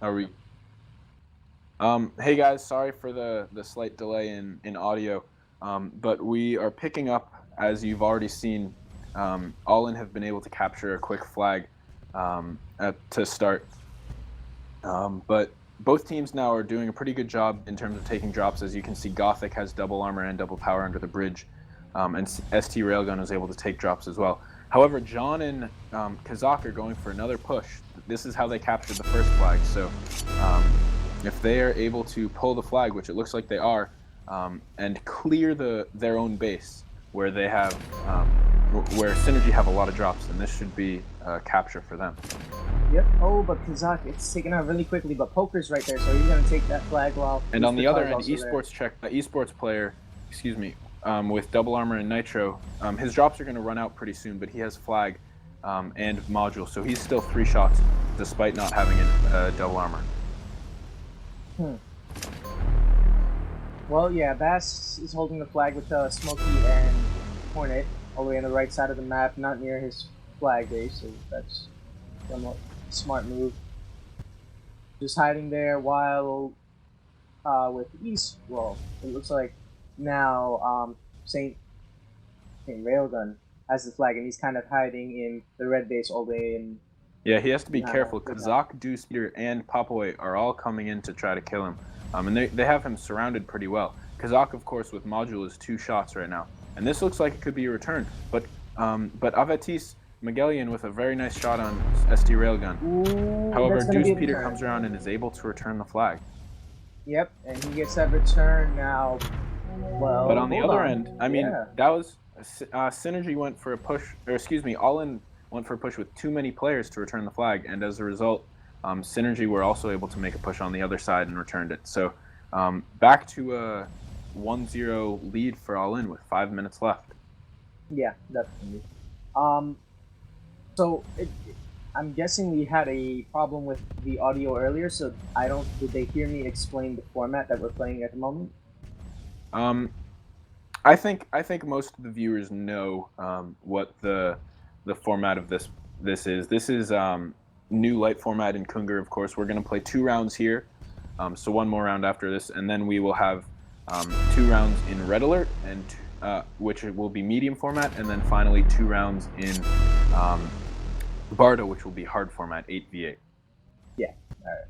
Are we? Hey guys, sorry for the slight delay in audio, but we are picking up, as you've already seen. All in have been able to capture a quick flag to start, but both teams now are doing a pretty good job in terms of taking drops. As you can see, Gothic has double armor and double power under the bridge, and ST Railgun is able to take drops as well. However, John and Kazak are going for another push. This is how they captured the first flag, so if they are able to pull the flag, which it looks like they are, and clear their own base where they have where Synergy have a lot of drops, then this should be a capture for them. Yep. Oh, but Kazak, it's taken out really quickly. But Poker's right there, so he's gonna take that flag while. And on the other end, esports player, excuse me, with double armor and nitro, his drops are going to run out pretty soon, but he has flag and module, so he's still 3 shots despite not having a double armor. Well, yeah, Bass is holding the flag with Smokey and Hornet all the way on the right side of the map, not near his flag base, so that's somewhat smart move. Just hiding there while with East, well, it looks like now Saint Railgun has the flag, and he's kind of hiding in the red base all the way in. Yeah, he has to be careful. Kazak, Deuce, Peter, and Papoy are all coming in to try to kill him. And they have him surrounded pretty well. Kazak, of course, with module is 2 shots right now. And this looks like it could be a return. But Avetis Magellan with a very nice shot on ST Railgun. Ooh, however, Deuce Peter comes around and is able to return the flag. Yep, and he gets that return now. Well, but on the other end, I mean, that was Synergy went for a push, or excuse me, All In went for a push with too many players to return the flag, and as a result, Synergy were also able to make a push on the other side and returned it. So back to a 1-0 lead for All In with 5 minutes left. Yeah, definitely. So I'm guessing we had a problem with the audio earlier, so did they hear me explain the format that we're playing at the moment? I think most of the viewers know what the format of this is. This is new light format in Kungar, of course. We're going to play 2 rounds here, so 1 more round after this, and then we will have 2 rounds in Red Alert, and which will be medium format, and then finally 2 rounds in Bardo, which will be hard format, 8v8. Yeah, all right.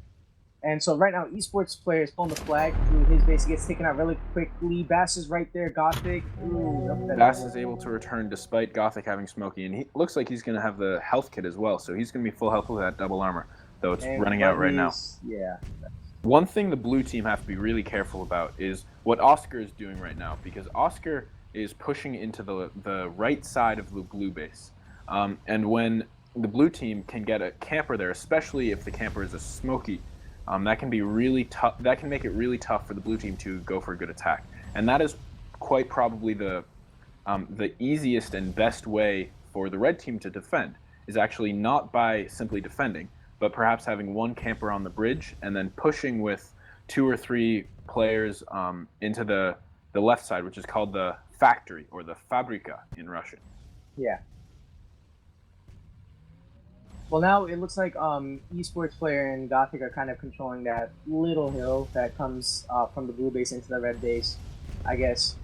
And so right now, esports player is pulling the flag through his base. He gets taken out really quickly. Bass is right there. Gothic. Ooh, Bass is able to return despite Gothic having Smokey, and he looks like he's going to have the health kit as well, so he's going to be full health with that double armor, though it's running out right now. Yeah. One thing the blue team have to be really careful about is what Oscar is doing right now, because Oscar is pushing into the right side of the blue base. And when the blue team can get a camper there, especially if the camper is a Smokey, that can be really tough. That can make it really tough for the blue team to go for a good attack. And that is quite probably the easiest and best way for the red team to defend, is actually not by simply defending, but perhaps having 1 camper on the bridge and then pushing with 2 or 3 players into the left side, which is called the factory or the fabrika in Russian. Yeah. Well, now it looks like esports player and Gothic are kind of controlling that little hill that comes from the blue base into the red base, I guess.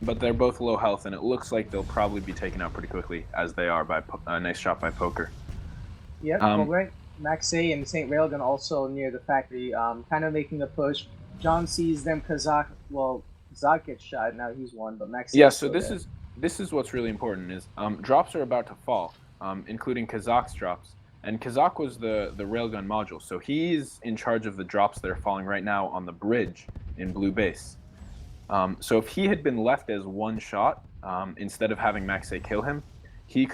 But they're both low health, and it looks like they'll probably be taken out pretty quickly, as they are by a nice shot by Poker. Yep, well, right. Maxey and Saint Railgun also near the factory, kind of making a push. John sees them. Kazak gets shot. Now he's 1, but Maxey. Yeah, so this is what's really important is drops are about to fall. Including Kazak's drops. And Kazak was the railgun module, so he's in charge of the drops that are falling right now on the bridge in blue base. So if he had been left as 1 shot, instead of having Maxey kill him, he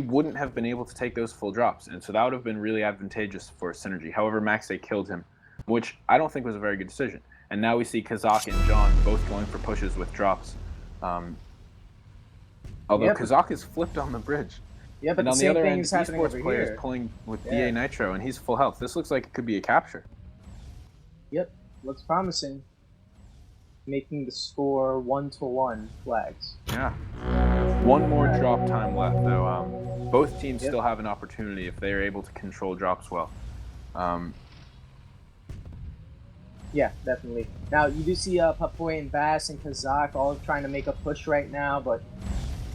wouldn't have been able to take those full drops, and so that would have been really advantageous for Synergy. However, Maxey killed him, which I don't think was a very good decision. And now we see Kazak and John both going for pushes with drops. Although Kazak is flipped on the bridge. Yeah, but and on the other end, esports player is pulling with DA Nitro, and he's full health. This looks like it could be a capture. Yep, looks promising. Making the score 1-1 flags. Yeah. 1 more drop time left, though. Both teams still have an opportunity if they are able to control drops well. Yeah, definitely. Now you do see Papoy and Bass and Kazak all trying to make a push right now, but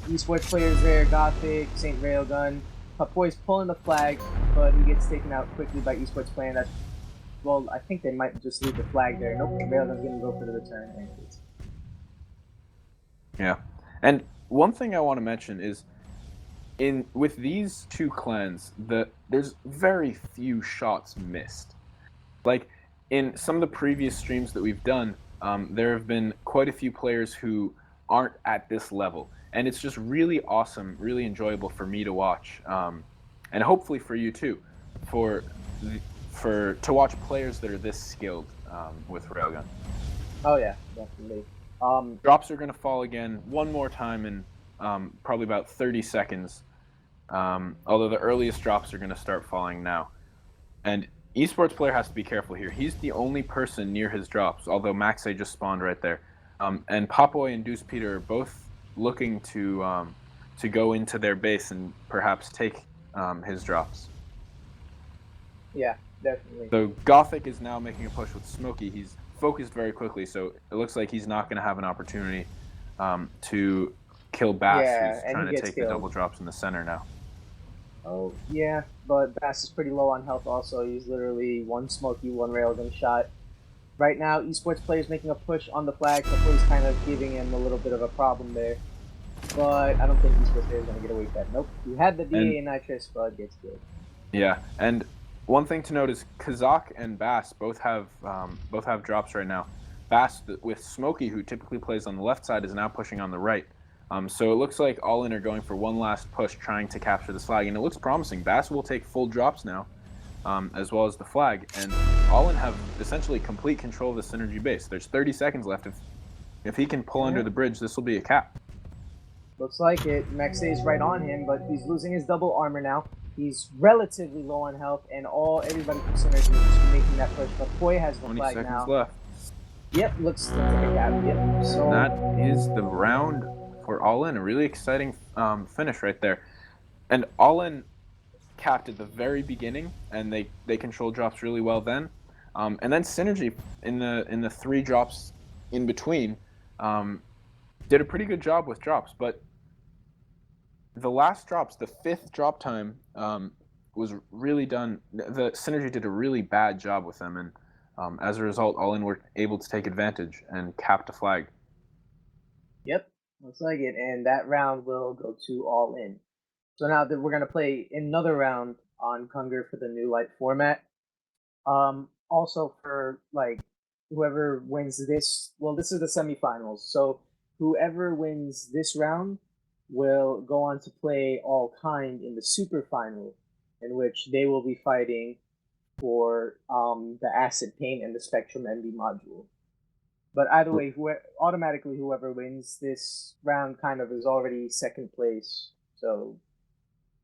esports players there, Gothic, Saint Railgun. Papoy's pulling the flag, but he gets taken out quickly by esports player. That's well, I think they might just leave the flag there. Nope, Railgun's gonna go for the return. Anyways. Yeah, and one thing I want to mention is with these two clans, there's very few shots missed. Like in some of the previous streams that we've done, there have been quite a few players who aren't at this level, and it's just really awesome, really enjoyable for me to watch, and hopefully for you too, to watch players that are this skilled with Railgun. Oh yeah, definitely. Drops are going to fall again one more time in probably about 30 seconds. Although the earliest drops are going to start falling now. And esports player has to be careful here. He's the only person near his drops, although Maxe just spawned right there. And Papoy and Deuce Peter are both looking to go into their base and perhaps take his drops. Yeah, definitely. So Gothic is now making a push with Smokey. He's focused very quickly, so it looks like he's not going to have an opportunity to kill Bass, who's trying to take the double drops in the center now. Oh, yeah, but Bass is pretty low on health also. He's literally one Smokey, one Railgun shot. Right now, esports players making a push on the flag. Papoy's kind of giving him a little bit of a problem there. But I don't think esports player is going to get away with that. Nope, he had the DA and Nitrous, but gets killed. Yeah, and one thing to note is Kazak and Bass both have drops right now. Bass with Smokey, who typically plays on the left side, is now pushing on the right. So it looks like All In are going for one last push, trying to capture this flag, and it looks promising. Bass will take full drops now, as well as the flag, and All In have essentially complete control of the synergy base. There's 30 seconds left. If he can pull under the bridge, this will be a cap. Looks like it. Maxe is right on him, but he's losing his double armor now. He's relatively low on health, and everybody from Synergy is just making that push. But Poi has the flag now. 20 seconds left. Yep, looks like a cap. Yep. So and that is the round for All In. A really exciting finish right there. And All In capped at the very beginning, and they controlled drops really well then. And then Synergy in the 3 drops in between did a pretty good job with drops, but the last drops, the 5th drop time, was really done. The Synergy did a really bad job with them, and as a result, All In were able to take advantage and cap the flag. Yep, looks like it, and that round will go to All In. So now that we're gonna play another round on Kunger for the new light format. Also for whoever wins this, well, this is the semifinals. So whoever wins this round will go on to play All Kind in the Superfinal, in which they will be fighting for the Acid Paint and the Spectrum MD module. But either way, automatically whoever wins this round kind of is already second place. So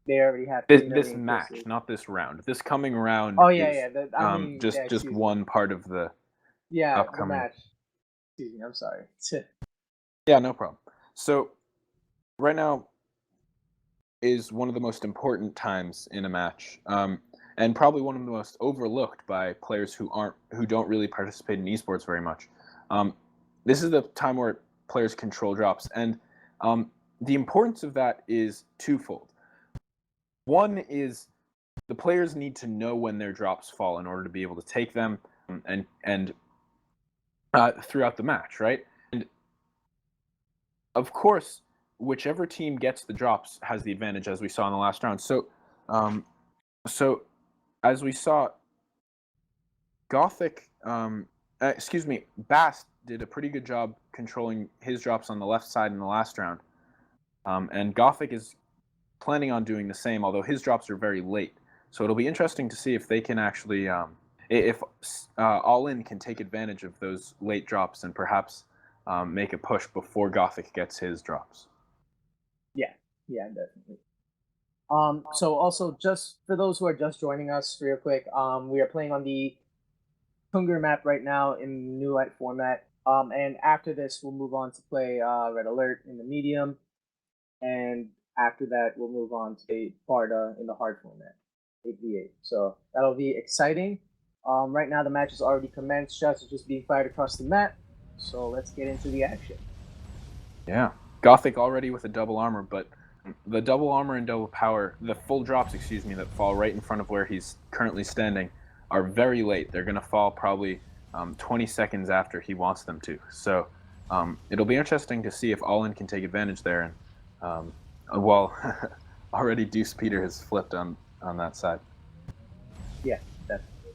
they already have this match, not this round. This coming round. Oh yeah, is, just one part of the upcoming the match. Excuse me, I'm sorry. Yeah, no problem. So right now is one of the most important times in a match, and probably one of the most overlooked by players who don't really participate in esports very much. This is the time where players control drops, and the importance of that is twofold. One is the players need to know when their drops fall in order to be able to take them and throughout the match, right? And of course, whichever team gets the drops has the advantage, as we saw in the last round. So, as we saw, Bast did a pretty good job controlling his drops on the left side in the last round, and Gothic is planning on doing the same, although his drops are very late. So it'll be interesting to see if they can actually, if All In can take advantage of those late drops and perhaps make a push before Gothic gets his drops. Yeah, definitely. So also, just for those who are just joining us, real quick, we are playing on the Kunger map right now in new light format. And after this, we'll move on to play Red Alert in the medium, and after that, we'll move on to play Barda in the hard format. 8v8. So that'll be exciting. Right now the match has already commenced. Shots are just being fired across the map. So let's get into the action. Yeah, Gothic already with a double armor, but the double armor and double power, the full drops, excuse me, that fall right in front of where he's currently standing are very late. They're going to fall probably 20 seconds after he wants them to. So it'll be interesting to see if All-In can take advantage there. And well, already Deuce Peter has flipped on that side. Yeah, definitely.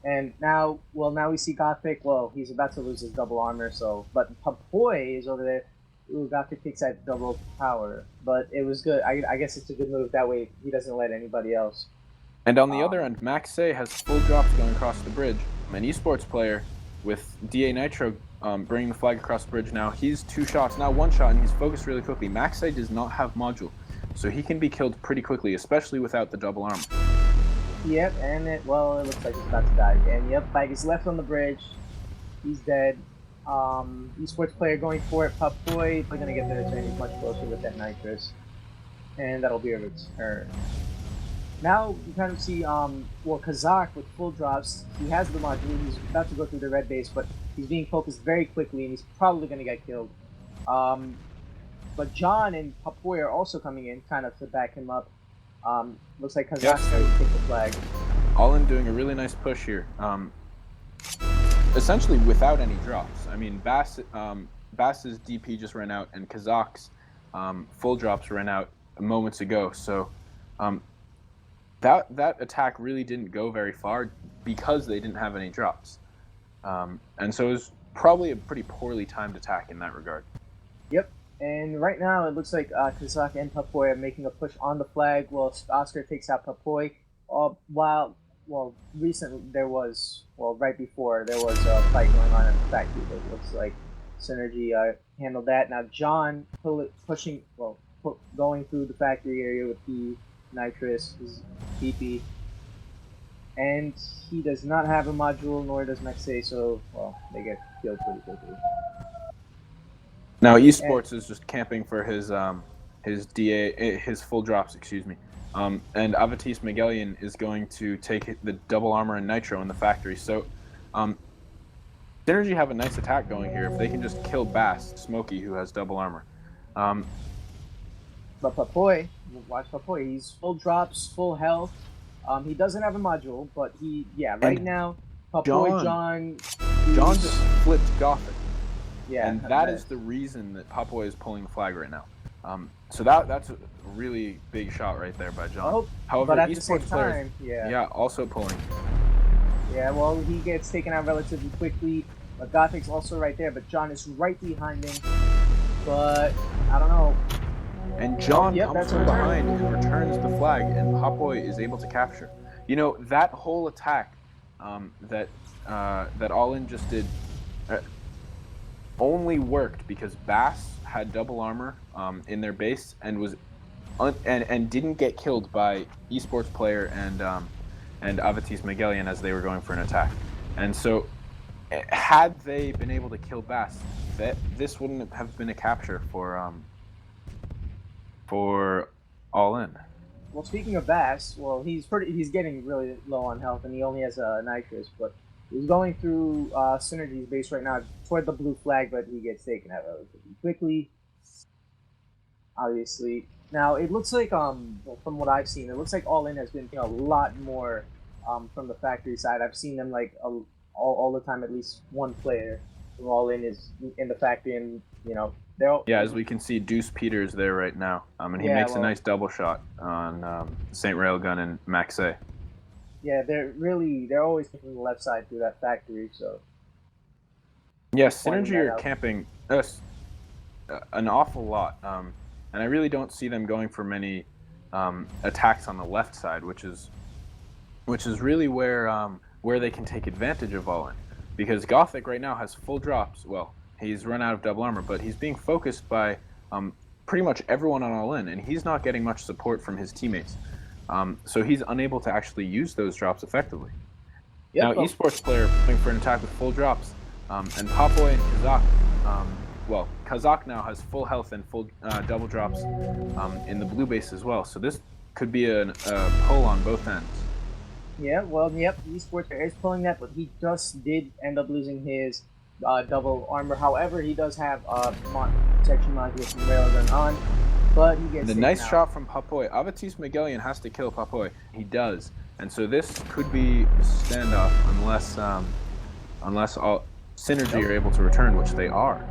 And now, well, now we see Gothic. Well, he's about to lose his double armor, so. But Papoy is over there. Ooh, Gothic takes that double power. But it was good. I guess it's a good move. That way he doesn't let anybody else. And on the other end, Maxay has full drops going across the bridge. An esports player with DA Nitro bringing the flag across the bridge now. He's 2 shots, now 1 shot, and he's focused really quickly. Maxay does not have module, so he can be killed pretty quickly, especially without the double armor. Yep, and it looks like he's about to die. And yep, flag is left on the bridge. He's dead. Esports player going for it. Papoy, they're gonna get their turn. He's much closer with that nitrous, and that'll be a return. Now you kind of see, well, Kazakh with full drops. He has the module. He's about to go through the red base, but he's being focused very quickly, and he's probably gonna get killed. But John and Papoy are also coming in, kind of to back him up. Looks like Kazakh's going to take the flag. All-In doing a really nice push here. Essentially without any drops. I mean, Bass's DP just ran out, and Kazakh's full drops ran out moments ago. So that attack really didn't go very far because they didn't have any drops. And so it was probably a pretty poorly timed attack in that regard. Yep. And right now, it looks like Kazakh and Papoy are making a push on the flag. Well, Oscar takes out Papoy. Recently there was, right before, there was a fight going on in the factory. It looks like Synergy handled that. Now, John going through the factory area with the nitrous, his DP. And he does not have a module, nor does Maxay, so, they get killed pretty quickly. Now esports is just camping for his full drops, excuse me. And Avatis Megalian is going to take the double armor and nitro in the factory. So Synergy have a nice attack going here if they can just kill Bass, Smokey, who has double armor. But Papoy, watch Papoy, he's full drops, full health. He doesn't have a module, but right now, Papoy, John just flipped Gothic. Yeah, and that is the reason that Papoy is pulling the flag right now. So that's a really big shot right there by John. However, but at the esports same players, time, also pulling. Yeah, well, he gets taken out relatively quickly. But Gothic's also right there, but John is right behind him. But I don't know. And John comes from behind and returns the flag, and Papoy is able to capture. You know, that whole attack that All-In just did only worked because Bass had double armor in their base and was and didn't get killed by esports player and Avatis Megalian as they were going for an attack. And so, had they been able to kill Bass, this wouldn't have been a capture for All-In. Well, speaking of Bass, he's getting really low on health, and he only has a nitrous, but he's going through Synergy's base right now toward the blue flag, but he gets taken out relatively quickly. Obviously. Now, it looks like, from what I've seen, it looks like All-In has been a lot more from the factory side. I've seen them, like, all the time, at least one player from All-In is in the factory, and, they're all... Yeah, as we can see, Deuce Peters there right now. And he makes a nice double shot on St. Railgun and Maxay. Yeah, they're always taking the left side through that factory, so... Yeah, Synergy are camping an awful lot. And I really don't see them going for many attacks on the left side, which is really where they can take advantage of All-In. Because Gothic right now has full drops. Well, he's run out of double armor, but he's being focused by pretty much everyone on All-In, and he's not getting much support from his teammates. So he's unable to actually use those drops effectively. Now, esports player going for an attack with full drops, and Papoy and Kazakh. Kazakh now has full health and full double drops in the blue base as well. So this could be a pull on both ends. Yeah, well, yep, esports is pulling that, but he just did end up losing his double armor. However, he does have protection module from Railgun on, but he gets And a taken nice out. shot from Papoy. Avatis Magellan has to kill Papoy. He does. And so this could be a standoff unless all Synergy are able to return, which they are.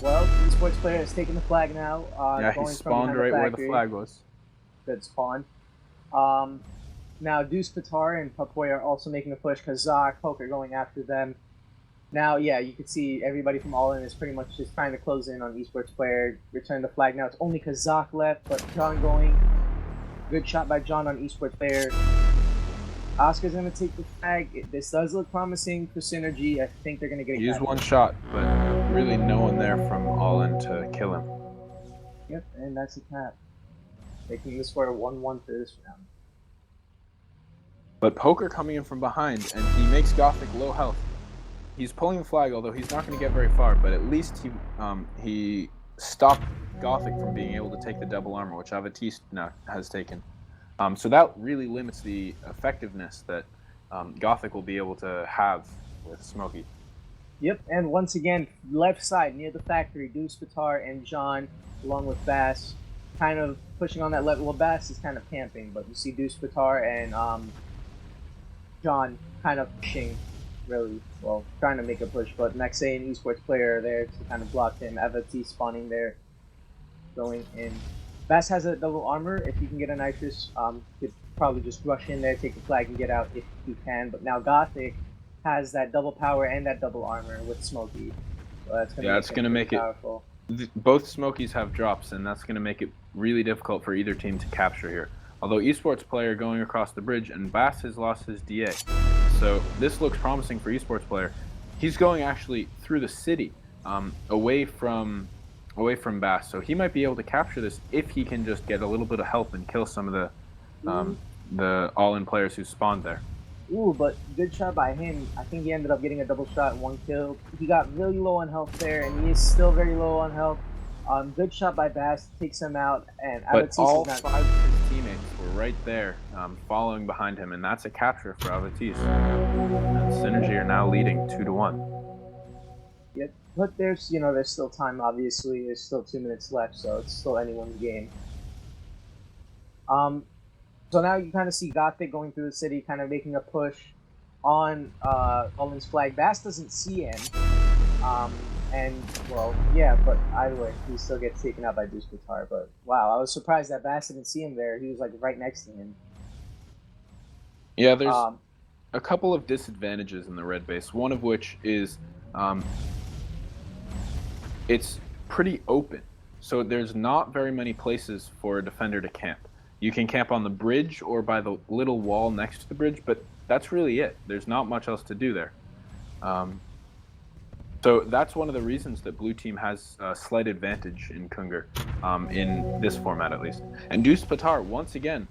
Well, esports player has taken the flag now, Yeah, he going from spawned behind the right where the factory. flag was. Good spawn. Now Deuce Patar and Papoy are also making a push. Kazakh, Poker going after them. Now, yeah, you can see everybody from All In is pretty much just trying to close in on esports player, return the flag. Now it's only Kazakh left, but John going. Good shot by John on esports player. Oscar's going to take the flag. This does look promising for Synergy. I think they're going to get it. He used one shot, but really no one there from All In to kill him. Yep, and that's a cap. Making the score 1-1 for this round. But Poker coming in from behind, and he makes Gothic low health. He's pulling the flag, although he's not going to get very far, but at least he stopped Gothic from being able to take the double armor, which Avatis now has taken. So that really limits the effectiveness that Gothic will be able to have with Smokey. Yep, and once again, left side near the factory, Deuce Patar and John, along with Bass, kind of pushing on that level. Well, Bass is kind of camping, but you see Deuce Patar and John kind of pushing, really, well, trying to make a push, but Maxey and esports player are there to kind of block him. Evati spawning there, going in. Bass has a double armor. If you can get a nitrous, could probably just rush in there, take the flag, and get out if you can. But now Gothic has that double power and that double armor with Smokey. So that's going to make it powerful. Both Smokies have drops, and that's going to make it really difficult for either team to capture here. Although esports player going across the bridge, and Bass has lost his DA. So this looks promising for esports player. He's going actually through the city, away from Bass. So he might be able to capture this if he can just get a little bit of help and kill some of the all-in players who spawned there. Ooh, but good shot by him. I think he ended up getting a double shot and 1 kill. He got really low on health there, and he is still very low on health. Good shot by Bass, takes him out, and but all 5 of his teammates were right there, following behind him, and that's a capture for Avatis. And Synergy are now leading 2-1. Yep, but there's still time. Obviously, there's still 2 minutes left, so it's still anyone's game. So now you kind of see Gothic going through the city, kind of making a push on All-In's flag. Bass doesn't see him. And, well, yeah, but either way, he still gets taken out by Deuce Guitar. But, wow, I was surprised that Bass didn't see him there. He was, like, right next to him. Yeah, there's a couple of disadvantages in the red base, one of which is it's pretty open. So there's not very many places for a defender to camp. You can camp on the bridge or by the little wall next to the bridge, but that's really it. There's not much else to do there. So that's one of the reasons that Blue Team has a slight advantage in Kungar, in this format at least. And Deuce Patar, once again,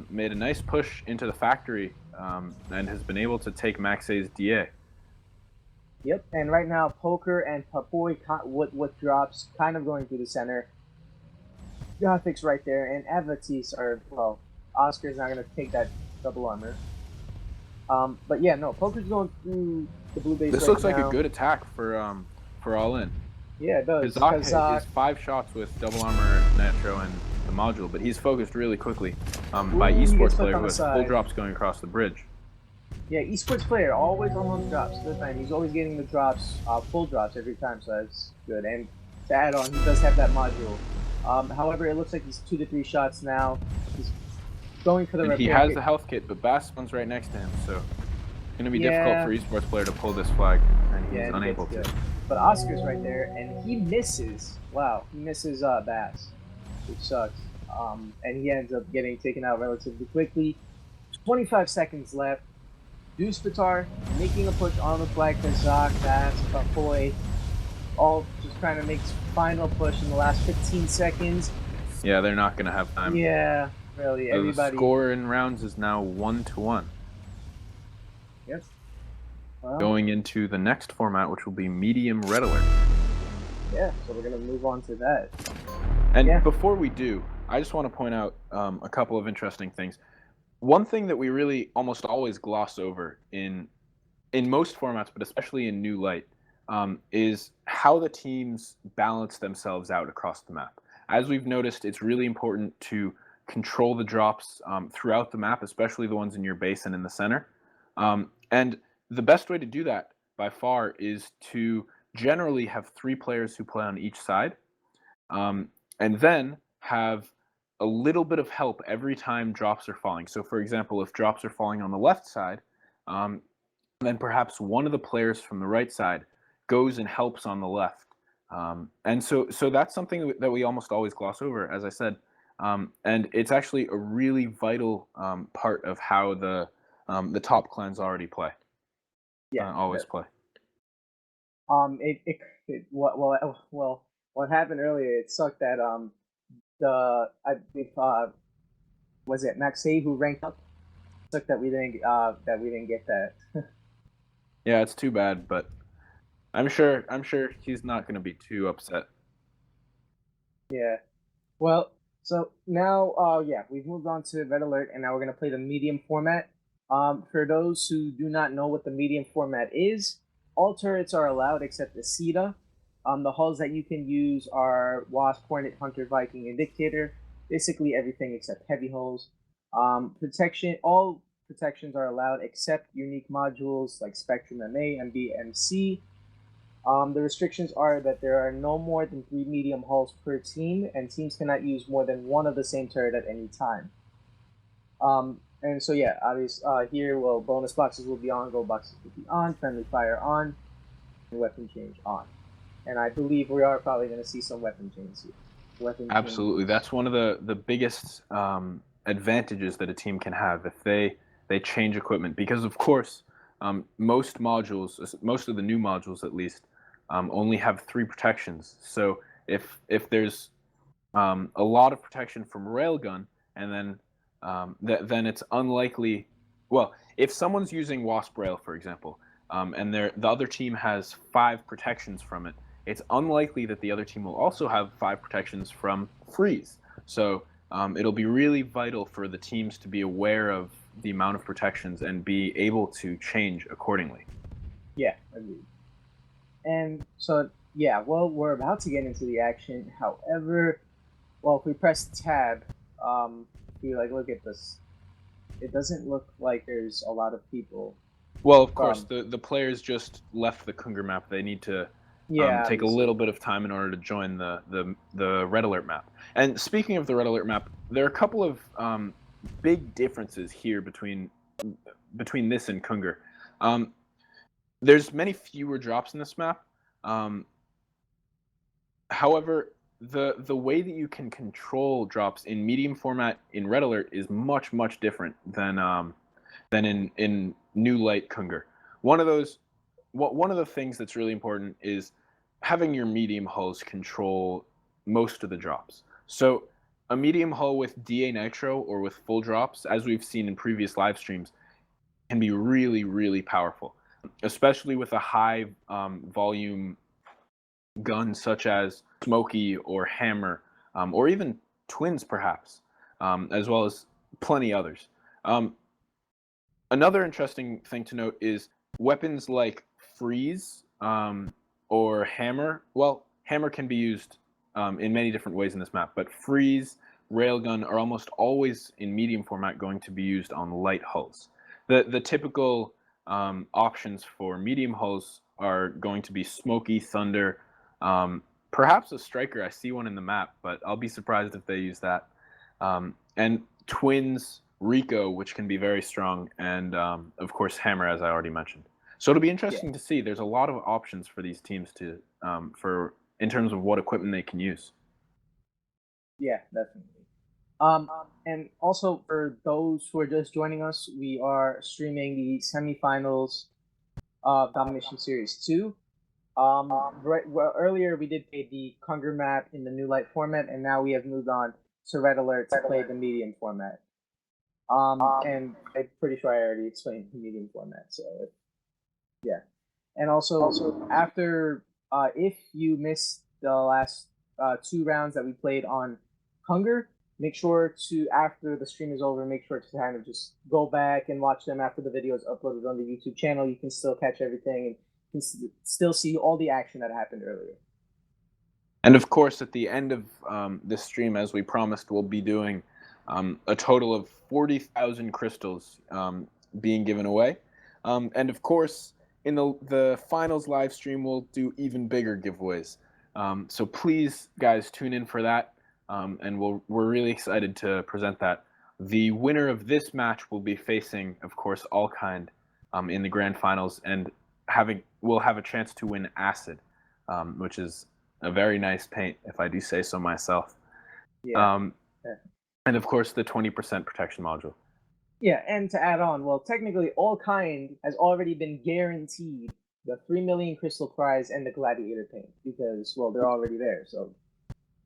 made a nice push into the factory and has been able to take Maxey's DA. Yep, and right now Poker and Papoy with drops kind of going through the center. Gothic's right there, and Avatis are, well, Oscar's not going to take that double armor. But yeah, no, Poker's going through the blue base. This looks like a good attack for All In. Yeah, it does. Kazakh is 5 shots with double armor, nitro, and the module, but he's focused really quickly by esports player who has full drops going across the bridge. Yeah, esports player always on those drops. Good time. He's always getting the drops, full drops every time, so that's good. And to add on, he does have that module. However, it looks like he's 2 to 3 shots now. He's going for the repair. He has the health kit, but Bass one's right next to him, so it's going to be difficult for esports player to pull this flag, and he's unable to. But Oscar's right there, and he misses. Wow, he misses Bass, which sucks. And he ends up getting taken out relatively quickly. 25 seconds left. Deuce Patar making a push on the flag. Kazakh, Bass, Papoy, all just trying to make final push in the last 15 seconds. Yeah, they're not going to have time. Yeah, really. So everybody. The score in rounds is now 1-1. Yep. Well, going into the next format, which will be medium red alert. Yeah, so we're going to move on to that. And before we do, I just want to point out a couple of interesting things. one thing that we really almost always gloss over in most formats, but especially in New Light, is how the teams balance themselves out across the map. As we've noticed, it's really important to control the drops throughout the map, especially the ones in your base and in the center. And the best way to do that, by far, is to generally have 3 players who play on each side, and then have a little bit of help every time drops are falling. So, for example, if drops are falling on the left side, then perhaps one of the players from the right side goes and helps on the left. And so that's something that we almost always gloss over, as I said. And it's actually a really vital part of how the top clans already play. Yeah. Always play. What happened earlier? It sucked that was it Maxey who ranked up? It sucked that we didn't get that. Yeah, it's too bad, but I'm sure he's not going to be too upset. Yeah. Well, so now, we've moved on to Red Alert, and now we're going to play the medium format. For those who do not know what the medium format is, all turrets are allowed except the SETA. The hulls that you can use are Wasp, Hornet, Hunter, Viking, and Dictator. Basically everything except heavy hulls. All protections are allowed except unique modules like Spectrum MA, MB, MC. The restrictions are that there are no more than 3 medium hulls per team, and teams cannot use more than one of the same turret at any time. And so yeah, here, bonus boxes will be on, gold boxes will be on, friendly fire on, and weapon change on. And I believe we are probably going to see some weapon changes here. Absolutely, that's one of the biggest advantages that a team can have if they change equipment, because of course most modules, most of the new modules at least, only have 3 protections. So if there's a lot of protection from railgun, and then it's unlikely. Well, if someone's using Wasp Rail, for example, and the other team has 5 protections from it, it's unlikely that the other team will also have 5 protections from freeze. So it'll be really vital for the teams to be aware of the amount of protections and be able to change accordingly. Yeah, agreed. And so, yeah, well, we're about to get into the action. However, if we press tab, if we look at this, it doesn't look like there's a lot of people. Well, of course, the players just left the Kungur map. They need to take a little bit of time in order to join the Red Alert map. And speaking of the Red Alert map, there are a couple of big differences here between this and Kungur. There's many fewer drops in this map. However, the way that you can control drops in medium format in Red Alert is much different than in New Light Kungur. One of the things that's really important is having your medium hulls control most of the drops. So a medium hull with DA Nitro or with full drops, as we've seen in previous live streams, can be really powerful, especially with a high volume gun such as Smokey or Hammer, or even Twins perhaps, as well as plenty others. Another interesting thing to note is weapons like Freeze or Hammer. Well, Hammer can be used in many different ways in this map, but Freeze, Railgun are almost always in medium format going to be used on light hulls. The typical options for medium hulls are going to be Smokey, Thunder, perhaps a Striker. I see one in the map, but I'll be surprised if they use that. And Twins, Rico, which can be very strong, and of course Hammer, as I already mentioned. So it'll be interesting to see. There's a lot of options for these teams to in terms of what equipment they can use. Yeah, definitely. And also for those who are just joining us, we are streaming the semifinals of Domination Series 2. Earlier we did play the Kungur map in the New Light format, and now we have moved on to Red Alert to play the medium format. And I'm pretty sure I already explained the medium format, so yeah. And also after, if you missed the last 2 rounds that we played on Kungur, make sure to, after the stream is over, make sure to kind of just go back and watch them after the video is uploaded on the YouTube channel. You can still catch everything and can still see all the action that happened earlier. And of course, at the end of this stream, as we promised, we'll be doing a total of 40,000 crystals being given away. And of course, in the finals live stream, we'll do even bigger giveaways. So please, guys, tune in for that. And we're really excited to present that. The winner of this match will be facing, of course, Allkind in the grand finals, and will have a chance to win Acid, which is a very nice paint, if I do say so myself. Yeah. And of course, the 20% protection module. Yeah, and to add on, well, technically, Allkind has already been guaranteed the 3 million crystal prize and the gladiator paint because, well, they're already there, so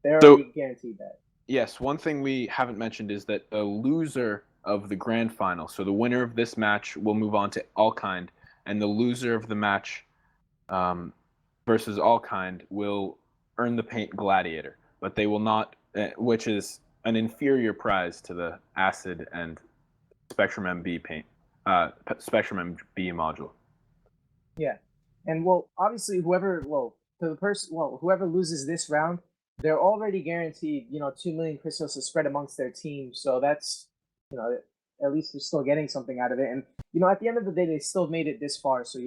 they're already guaranteed that. Yes, one thing we haven't mentioned is that the loser of the grand final, so the winner of this match will move on to Allkind, and the loser of the match versus Allkind will earn the paint gladiator, but they will not, which is an inferior prize to the Acid and Spectrum MB paint, Spectrum MB module. Yeah, and well, obviously, whoever loses this round, they're already guaranteed, 2 million crystals to spread amongst their team. So that's, at least they're still getting something out of it. And at the end of the day, they still made it this far. So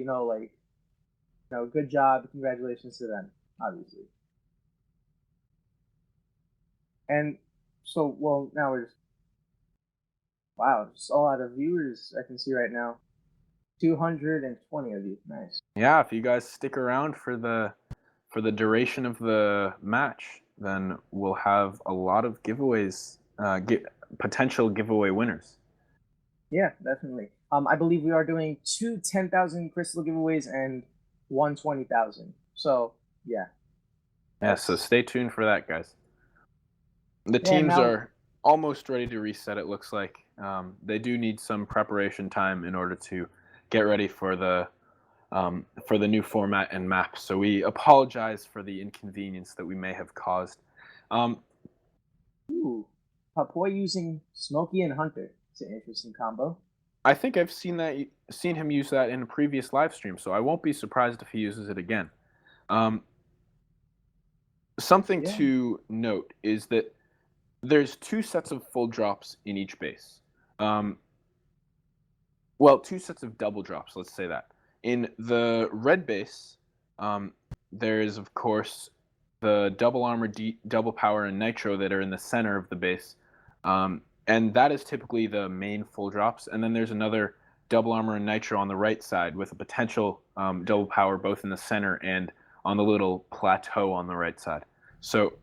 good job, congratulations to them, obviously. And so, well, now we're just, wow, just a lot of viewers I can see right now. 220 of you, nice. Yeah, if you guys stick around for the duration of the match, then we'll have a lot of giveaways, potential giveaway winners. Yeah, definitely. I believe we are doing 2 10,000 crystal giveaways and 1 20,000. So yeah. Yeah, so stay tuned for that, guys. The teams are almost ready to reset, it looks like. They do need some preparation time in order to get ready for the new format and map. So we apologize for the inconvenience that we may have caused. Ooh, Papoy using Smokey and Hunter. It's an interesting combo. I think I've seen him use that in a previous live stream, so I won't be surprised if he uses it again. Something to note is that there's 2 sets of full drops in each base. Well, 2 sets of double drops, let's say that. In the red base, there is, of course, the double armor, double power, and nitro that are in the center of the base. And that is typically the main full drops. And then there's another double armor and nitro on the right side with a potential double power both in the center and on the little plateau on the right side. So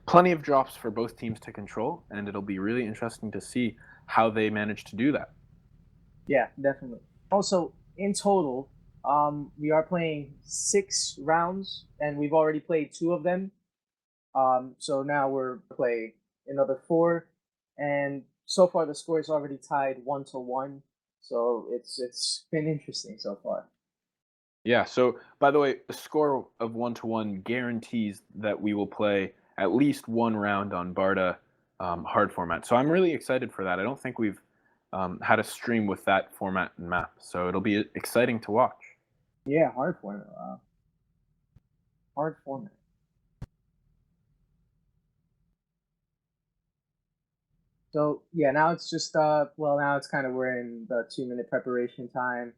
plenty of drops for both teams to control, and it'll be really interesting to see how they manage to do that. Yeah, definitely. Also, in total, we are playing 6 rounds, and we've already played 2 of them. So now we're playing another 4, and so far the score is already tied 1-1. So it's been interesting so far. Yeah. So by the way, the score of 1-1 guarantees that we will play at least 1 round on Barda hard format. So I'm really excited for that. I don't think we've had a stream with that format and map, so it'll be exciting to watch. Yeah, hard format. Hard format. So yeah, now it's just now it's kind of we're in the 2-minute preparation time.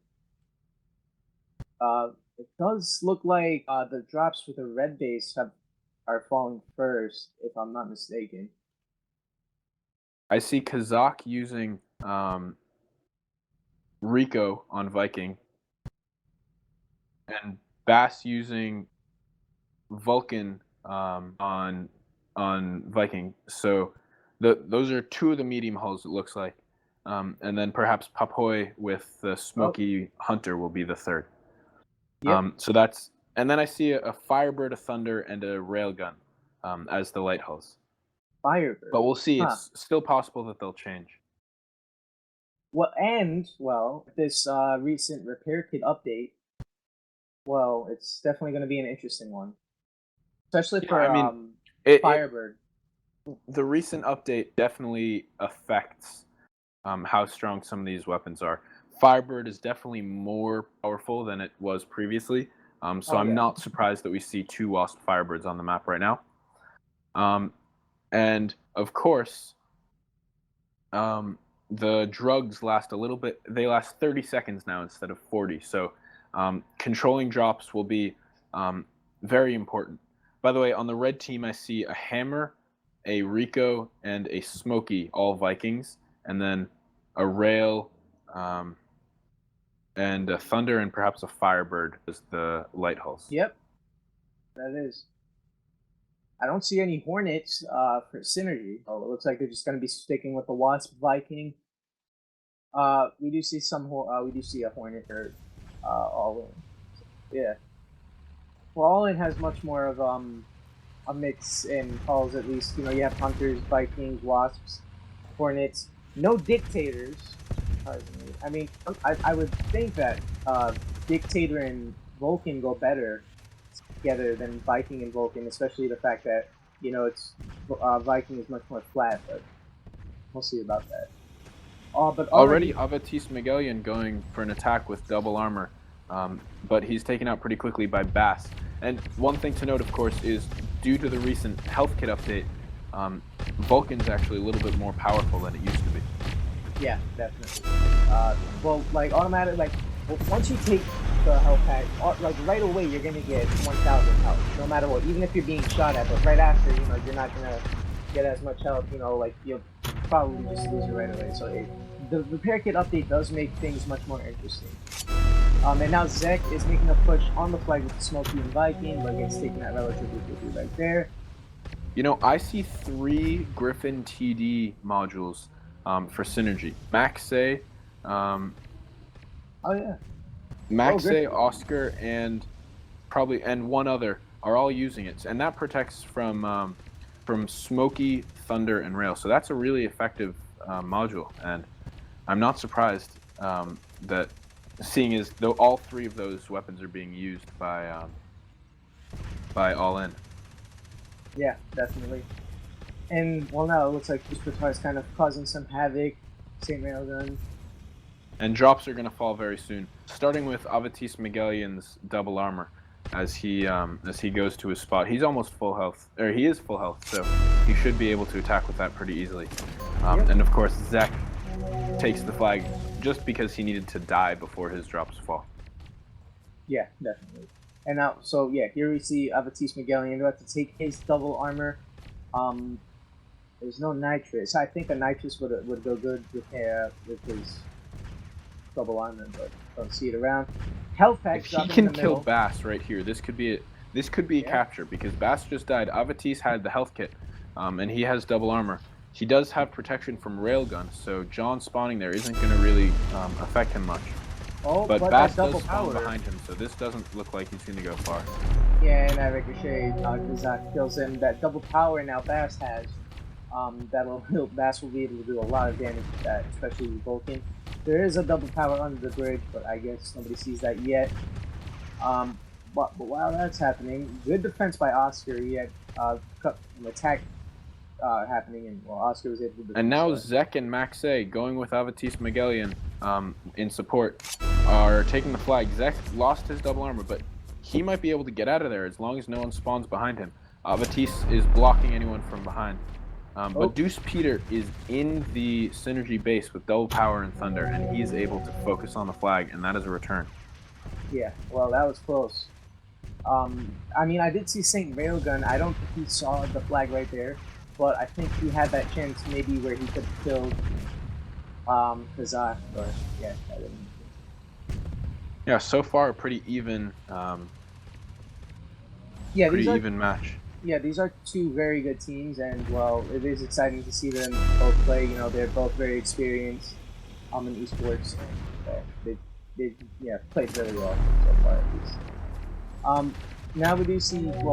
It does look like the drops for the red base are falling first, if I'm not mistaken. I see Kazakh using Rico on Viking, and Bass using Vulcan on Viking. So those are 2 of the medium hulls, it looks like. And then perhaps Papoy with the Smoky Hunter will be the 3rd. Yep. So that's, and then I see a Firebird, a Thunder, and a Railgun as the light hulls. Firebird. But we'll see. It's still possible that they'll change. Well, this recent repair kit update, well, it's definitely going to be an interesting one, especially for Firebird. The recent update definitely affects how strong some of these weapons are. Firebird is definitely more powerful than it was previously, so Oh I'm yeah. not surprised that we see 2 Wasp Firebirds on the map right now. And of course, the drugs last a little bit. They last 30 seconds now instead of 40. So controlling drops will be very important. By the way, on the red team, I see a Hammer, a Rico, and a Smokey, all Vikings, and then a Rail, and a Thunder, and perhaps a Firebird as the light hulls. Yep, that is. I don't see any Hornets for synergy. Oh, it looks like they're just going to be sticking with the Wasp Viking. We do see we do see a Hornet or All In. Yeah. Well, All In has much more of a mix in calls. At least you have Hunters, Vikings, Wasps, Hornets. No Dictators. Pardon me. I mean, I would think that Dictator and Vulcan go better together than Viking and Vulcan, especially the fact that it's Viking is much more flat, but we'll see about that. But already Avatis Miguelian going for an attack with double armor, but he's taken out pretty quickly by Bass. And one thing to note, of course, is due to the recent health kit update, Vulcan's actually a little bit more powerful than it used to be. Yeah, definitely. Well, like automatic, once you take the health pack, like right away you're gonna get 1,000 health, no matter what. Even if you're being shot at, but right after, you're not gonna get as much health. Like you'll probably just lose it right away. So the repair kit update does make things much more interesting. And now Zek is making a push on the flag with the Smokey and Viking, but gets taken out relatively quickly right there. I see 3 Griffin TD modules for synergy. Maxay, oh yeah. Maxay, Oscar, and one other are all using it, and that protects from Smokey, Thunder, and Rail. So that's a really effective module, and I'm not surprised that, seeing as though all 3 of those weapons are being used by All In. Yeah, definitely. And well, now it looks like Superfinal is kind of causing some havoc. St. Railgun. And drops are going to fall very soon, starting with Avatis Miguelian's double armor as he goes to his spot. He's almost full health, or he is full health, so he should be able to attack with that pretty easily. And of course, Zek takes the flag just because he needed to die before his drops fall. Yeah, definitely. And now, so yeah, here we see Avatis Miguelian about to take his double armor. There's no nitrous. I think a nitrous would go good with his double armor, but don't see it around. Health pack. If he can kill Bass right here, this could be a capture, because Bass just died. Avatis had the health kit, and he has double armor. He does have protection from railgun, so John spawning there isn't going to really affect him much. Oh, but Bass does spawn behind him, so this doesn't look like he's going to go far. Yeah, and that ricochet kills him. That double power now Bass has. Bass will be able to do a lot of damage with that, especially with Vulcan. There is a double power under the bridge, but I guess nobody sees that yet. But while that's happening, good defense by Oscar. He had an attack happening, and Oscar was able to defend. And now Zek and Maxay, going with Avatis Miguelian in support, are taking the flag. Zek lost his double armor, but he might be able to get out of there as long as no one spawns behind him. Avatis is blocking anyone from behind. But Deuce Peter is in the synergy base with double power and thunder, and he's able to focus on the flag, and that is a return. Yeah, well, that was close. I mean, I did see St. Railgun. I don't think he saw the flag right there, but I think he had that chance maybe where he could have killed Kazak, but yeah, I didn't. Yeah, so far a pretty even, even match. Yeah, these are 2 very good teams, and well, it is exciting to see them both play. They're both very experienced in esports, and they played really well so far at least. Now we do see there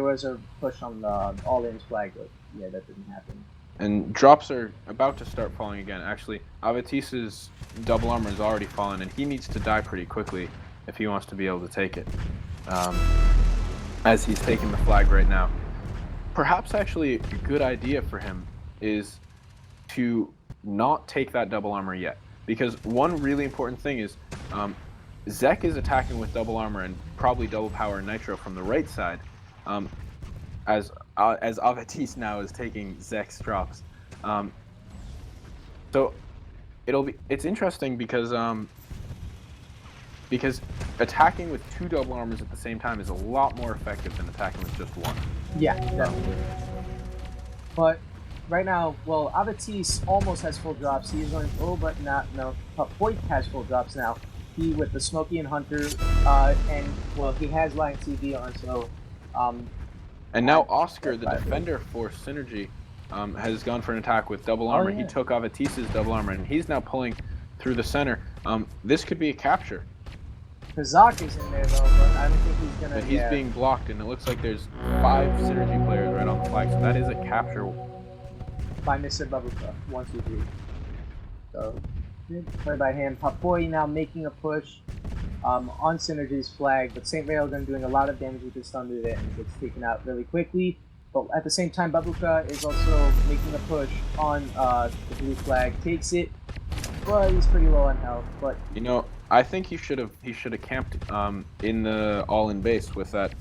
was a push on the All-In's flag, but yeah, that didn't happen. And drops are about to start falling again. Actually, Avatis's double armor is already fallen, and he needs to die pretty quickly if he wants to be able to take it. As he's taking the flag right now. perhaps actually a good idea for him is to not take that double armor yet. Because one really important thing is Zek is attacking with double armor and probably double power and nitro from the right side, as Avatisse now is taking Zek's drops. So it's interesting because attacking with 2 double armors at the same time is a lot more effective than attacking with just 1. Yeah, definitely. But right now, well, Avatisse almost has full drops. He is going, but not, no. Voigt has full drops now. He with the Smokey and Hunter, and, well, he has Lion CD on, so, and now Oscar, the defender for Synergy, has gone for an attack with double armor. He took Avatisse's double armor, and he's now pulling through the center. This could be a capture. Kazak is in there, though, but I don't think he's going to... But he's being blocked, and it looks like there's 5 Synergy players right on the flag, so that is a capture. By Mr. Babuka, 1, 2, 3. So, play by him. Papoi now making a push on Synergy's flag, but St. Railgun doing a lot of damage with his Thunder there, and gets taken out really quickly. But at the same time, Babuka is also making a push on the blue flag, takes it, but he's pretty low on health. But you know, I think he should have camped in the all-in base with that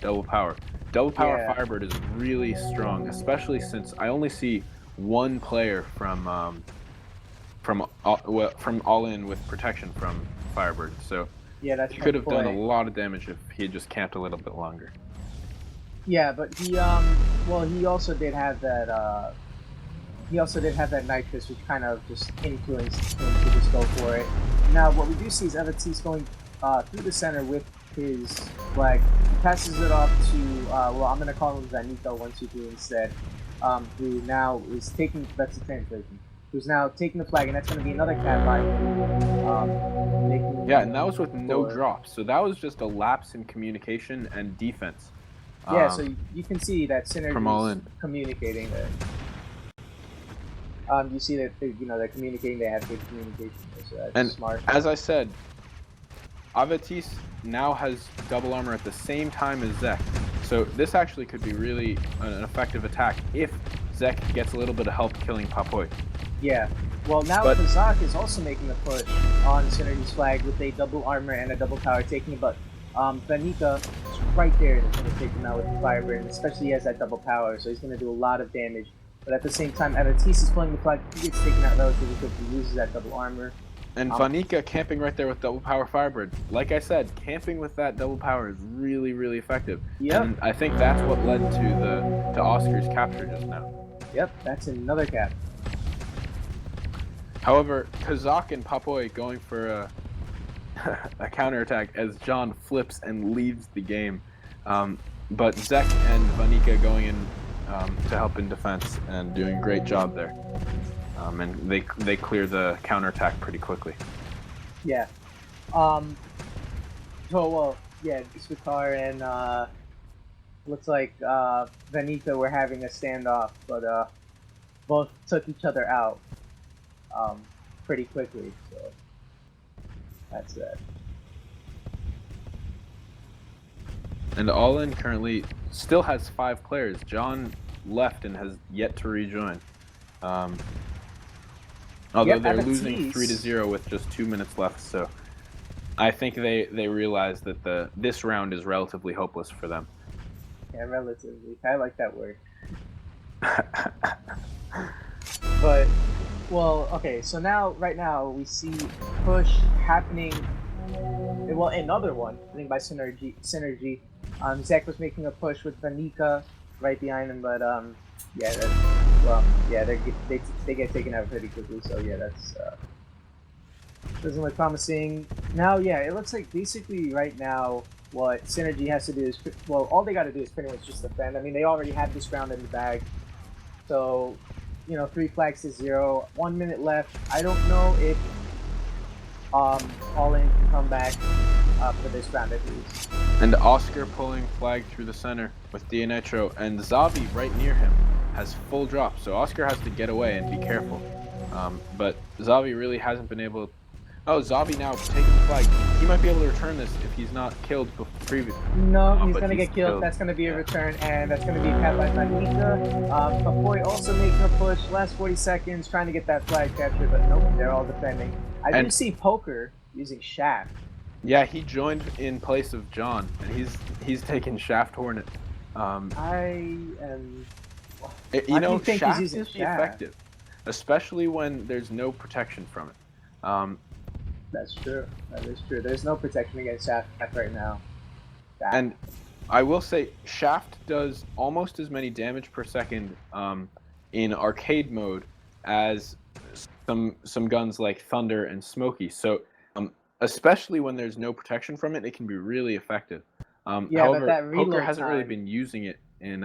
double power. Double power Firebird is really strong, especially since I only see 1 player from all in with protection from Firebird. So yeah, that's he could have done a lot of damage if he had just camped a little bit longer. Yeah, but he well, he also did have that Nitrous, which kind of just influenced him to just go for it. Now, what we do see is Avatisse going through the center with his flag. He passes it off to, well, I'm going to call him Zanito123 instead, who now is taking, that's the translation, who's now taking the flag, and that's going to be another cat by yeah, and that was with no drops, so that was just a lapse in communication and defense. Yeah, so you can see that Synergy is communicating there. You see that they're communicating. They have good communication, so that's smart. As I said, Avatisse now has double armor at the same time as Zek, so this actually could be really an effective attack if Zek gets a little bit of help killing Papoi. Yeah. Well, now Kazak is also making a push on Synergy's flag with a double armor and a double power, taking it, but Vanika is right there and is going to take him out with the Firebird, especially he has that double power, so he's going to do a lot of damage. But at the same time, Avatisse is pulling the flag, he gets taken out relatively quickly, he loses that double armor. And Vanika camping right there with double power Firebird. Like I said, camping with that double power is really, really effective. Yep. And I think that's what led to Oscar's capture just now. Yep, that's another cap. However, Kazak and Papoi going for a counterattack as John flips and leaves the game. But Zek and Vanika going in to help in defense and doing a great job there. And they clear the counterattack pretty quickly. Yeah. So, well, yeah, Svikar and looks like Vanika were having a standoff, but both took each other out pretty quickly, so that's it. And All In currently still has 5 players. John left and has yet to rejoin. Although they're losing 3-0 with just 2 minutes left, so I think they realize that this round is relatively hopeless for them. Yeah, relatively. I like that word. But, well, okay, so right now, we see push happening, well, another one, I think by Synergy. Zek was making a push with Vanika right behind him, but, yeah, they get taken out pretty quickly, so yeah, that's, doesn't look promising. Now, yeah, it looks like basically right now, what Synergy has to do is, well, all they got to do is pretty much just defend. I mean, they already have this round in the bag, so, 3 flags to 0, 1 minute left. I don't know if All In can come back for this round at least. And Oscar pulling flag through the center with Nitro, and Zavi right near him has full drop, so Oscar has to get away and be careful. But Zavi really hasn't been able to... Oh, Zabi now taking the flag. He might be able to return this if he's not killed previously. No, he's but gonna get killed. That's gonna be a return, and that's gonna be a cap by Tanika. Papoy also making a push. Last 40 seconds, trying to get that flag captured, but nope, they're all defending. I do see Poker using Shaft. Yeah, he joined in place of John, and he's taking Shaft Hornet. I am. You know, think Shaft he's using is Shaft? effective, especially when there's no protection from it. That's true. That is true. There's no protection against Shaft right now. And I will say, Shaft does almost as many damage per second in arcade mode as some guns like Thunder and Smokey. So, especially when there's no protection from it, it can be really effective. Yeah, however, but that reload Poker hasn't really time- been using it in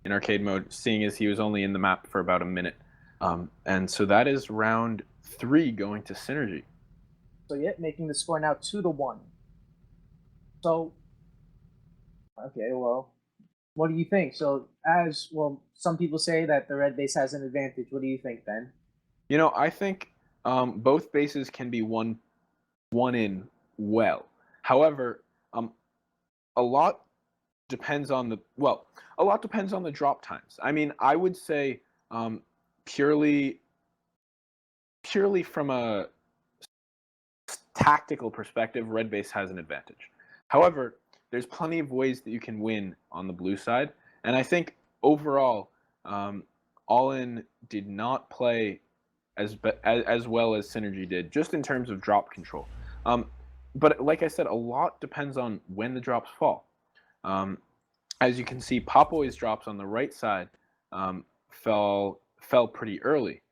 arcade mode, seeing as he was only in the map for about a minute. And so that is round 3 going to Synergy. So yeah, making the score now 2-1. So, okay, well, what do you think? So, as well, some people say that the red base has an advantage. What do you think, Ben? You know, I think both bases can be won in well. However, a lot depends on the drop times. I mean, I would say purely from a tactical perspective, red base has an advantage. However, there's plenty of ways that you can win on the blue side, and I think overall, All In did not play as well as Synergy did, just in terms of drop control. But like I said, a lot depends on when the drops fall. As you can see, Papoy's drops on the right side fell pretty early,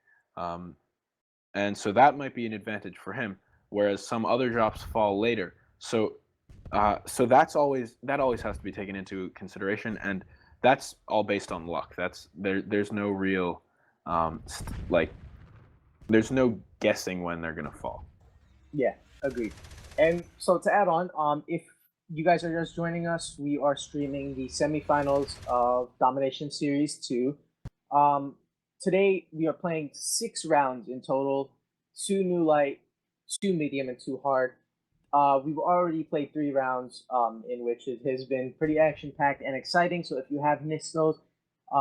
and so that might be an advantage for him. Whereas some other drops fall later. So that always has to be taken into consideration, and that's all based on luck. There's no real there's no guessing when they're gonna fall. Yeah, agreed. And so to add on, if you guys are just joining us, we are streaming the semifinals of Domination Series 2. Today we are playing 6 rounds in total, 2 new light, 2 medium, and 2 hard. We've already played 3 rounds, in which it has been pretty action-packed and exciting. So if you have missed those,